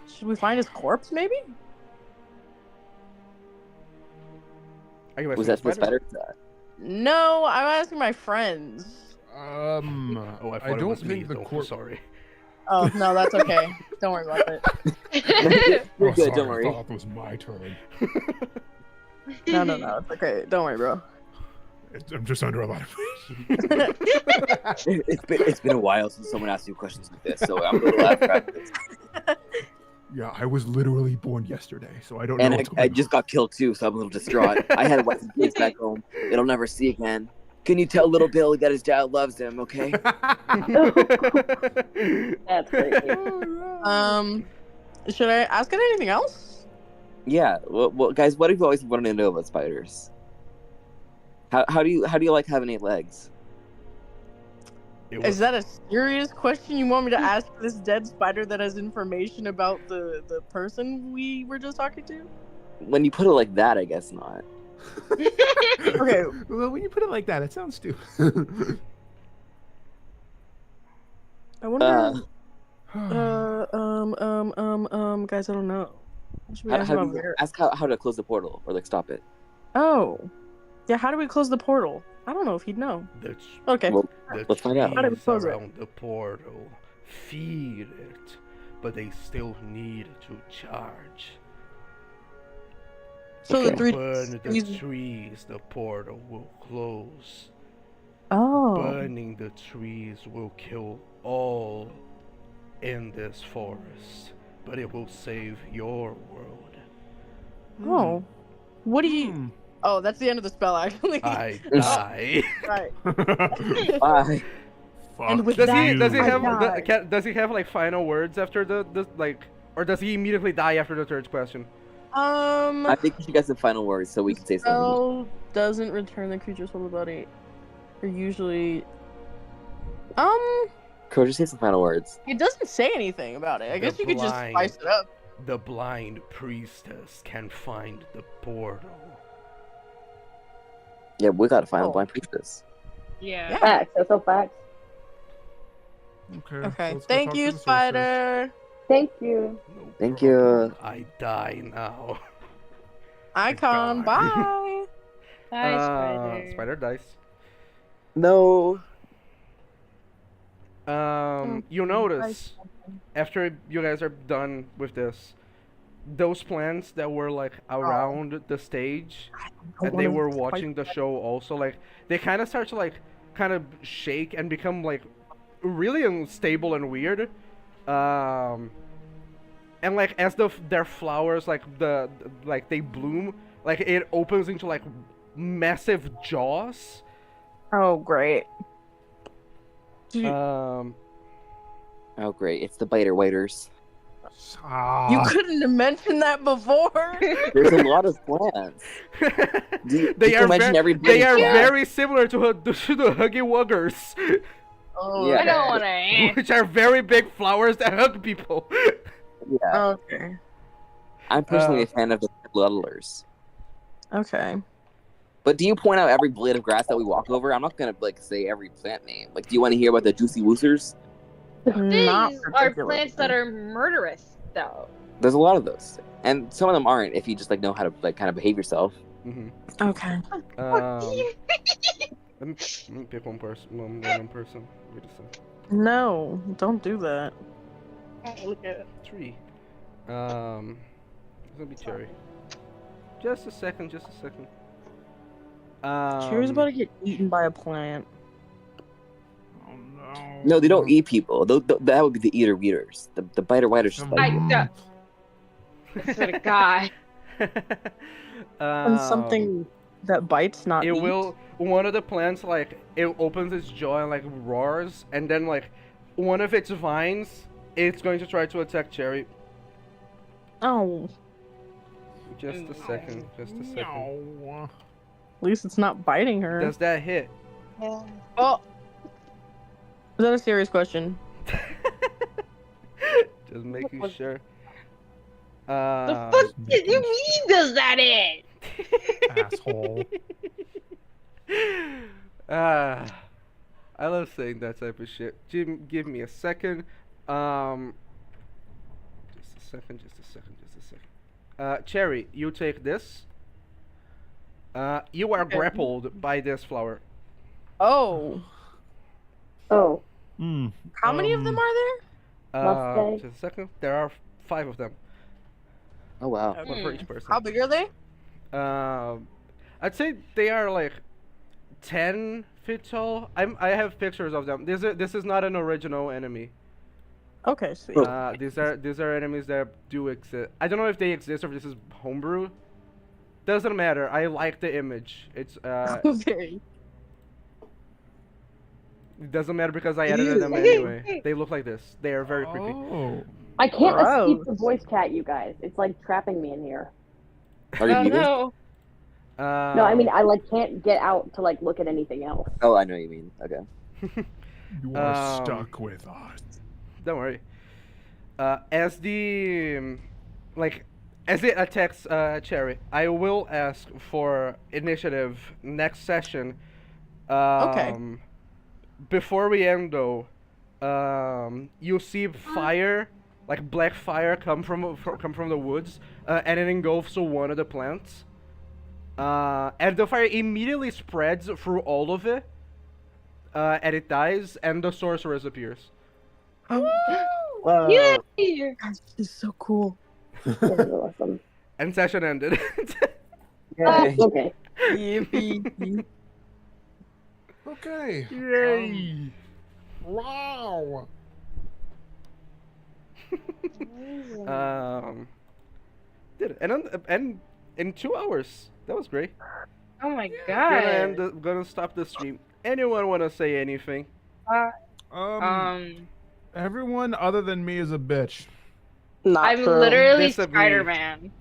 Should we find his corpse, maybe? Are you Was asking that the spider? No, I'm asking my friends. Oh, I thought it don't was me. think the though. corpse. Sorry. Oh, no, that's okay. Don't worry about it. You're Oh, good. sorry, Don't worry. I thought it was my turn. No, it's okay. Don't worry, bro. I'm just under a lot of pressure. It's been a while since someone asked you questions like this, so I'm a little out of practice. Yeah, I was literally born yesterday, so I don't know. And what's I going just got killed too, so I'm a little distraught. I had wife and kids back home. It'll never see again. Can you tell little Billy that his dad loves him, okay? That's crazy. Should I ask it anything else? Yeah. Well, guys, what have you always wanted to know about spiders? How do you like having 8 legs? It Is that a serious question you want me to ask this dead spider that has information about the person we were just talking to? When you put it like that, I guess not. Okay. Well, when you put it like that, it sounds stupid. I wonder. Guys, I don't know. What should we ask about where? Ask how to close the portal or like stop it. Oh, yeah. How do we close the portal? I don't know if he'd know. Okay. Well, The let's find out. How do we trees close it? around the portal feed it, but they still need to charge. So Okay. the three. Burn the trees- trees, the portal will close. Oh. Burning the trees will kill all in this forest, but it will save your world. Oh. What do you? Hmm. Oh, that's the end of the spell, actually. I die. Right. Bye. And with Does he that, does he I have die. does he have like final words after the like, or does he immediately die after the third question? I think you should get some final words so we can say something. Spell doesn't return the creature's whole body. Or usually. Coach, just say some final words. It doesn't say anything about it. I guess you could just blind. spice it up. The blind priestess can find the portal. Yeah, we gotta find Oh. a blind priestess. Yeah. Facts. That's so facts. Okay. Okay. let's go Thank talk you, to the sorceress. Spider. Thank you. No Thank problem. you. I die now. Icon. God. Bye. Hi, Spider. Spider dice. No. You notice after you guys are done with this, those plants that were like around the stage and they were watching the show also, like they kind of start to like kind of shake and become like really unstable and weird. And like as their flowers like like they bloom, like it opens into like massive jaws. Oh, great. Um Oh, great. It's the biter waiters. Ah. You couldn't have mentioned that before. There's a lot of plants. they are they are plant. very similar to the Huggy Wuggers, Oh, Yeah. I don't want to. which are very big flowers that hug people. Yeah. Okay. I'm personally a fan of the Bloodlers. Okay. But do you point out every blade of grass that we walk over? I'm not gonna like say every plant name. Like, do you want to hear about the juicy woosers? Not These are particularly. plants that are murderous, though. There's a lot of those, and some of them aren't. If you just like know how to like kind of behave yourself. Mm-hmm. Okay. Let me pick one person. One random person. Wait a second. No, don't do that. Look at it. 3. It's gonna be Cherry. Just a second. Just a second. Cherry's about to get eaten by a plant. Oh no. No, they don't eat people. That would be the eater weeders. The biter whiters just bite you. I swear to God. And something that bites, not It eat. will. One of the plants like it opens its jaw and like roars, and then like one of its vines, it's going to try to attack Cherry. Oh, Just a second. Just a second. No. at least it's not biting her. Does that hit? Oh, is that a serious question? Just making What? sure. The fuck did you mean does that it? Asshole. I love saying that type of shit. Jim, give me a second. Just a second. Just a second. Just a second. Cherry, you take this. You are Okay. grappled by this flower. Oh, Oh, Hmm. how many of them are there? Must they? Just a second. There are 5 of them. Oh wow. One for each person. How big are they? I'd say they are like 10 feet tall. I have pictures of them. This is not an original enemy. Okay, sweet. These are enemies that do exist. I don't know if they exist or if this is homebrew. Doesn't matter. I like the image. It's Okay. it doesn't matter because I edited them anyway. They look like this. They are very creepy. Oh. I can't Gross. escape the voice chat, you guys. It's like trapping me in here. Are you Oh muted? no. No, I mean I like can't get out to like look at anything else. Oh, I know what you mean. Okay. You are Um, stuck with us. Don't worry. As the like as it attacks Cherry, I will ask for initiative next session. Before we end though, you see fire, like black fire, come from the woods, and it engulfs one of the plants. And the fire immediately spreads through all of it, and it dies, and the sorceress appears. Whoa. Yay! This is so cool. This is awesome. And session ended. Yay. Okay. Yippee. Okay. Yay! Wow. Did it. And in 2 hours. That was great. Oh my Gonna stop the stream. Anyone wanna say anything? Everyone other than me is a bitch. Not I'm true. literally Disagree. Spider-Man.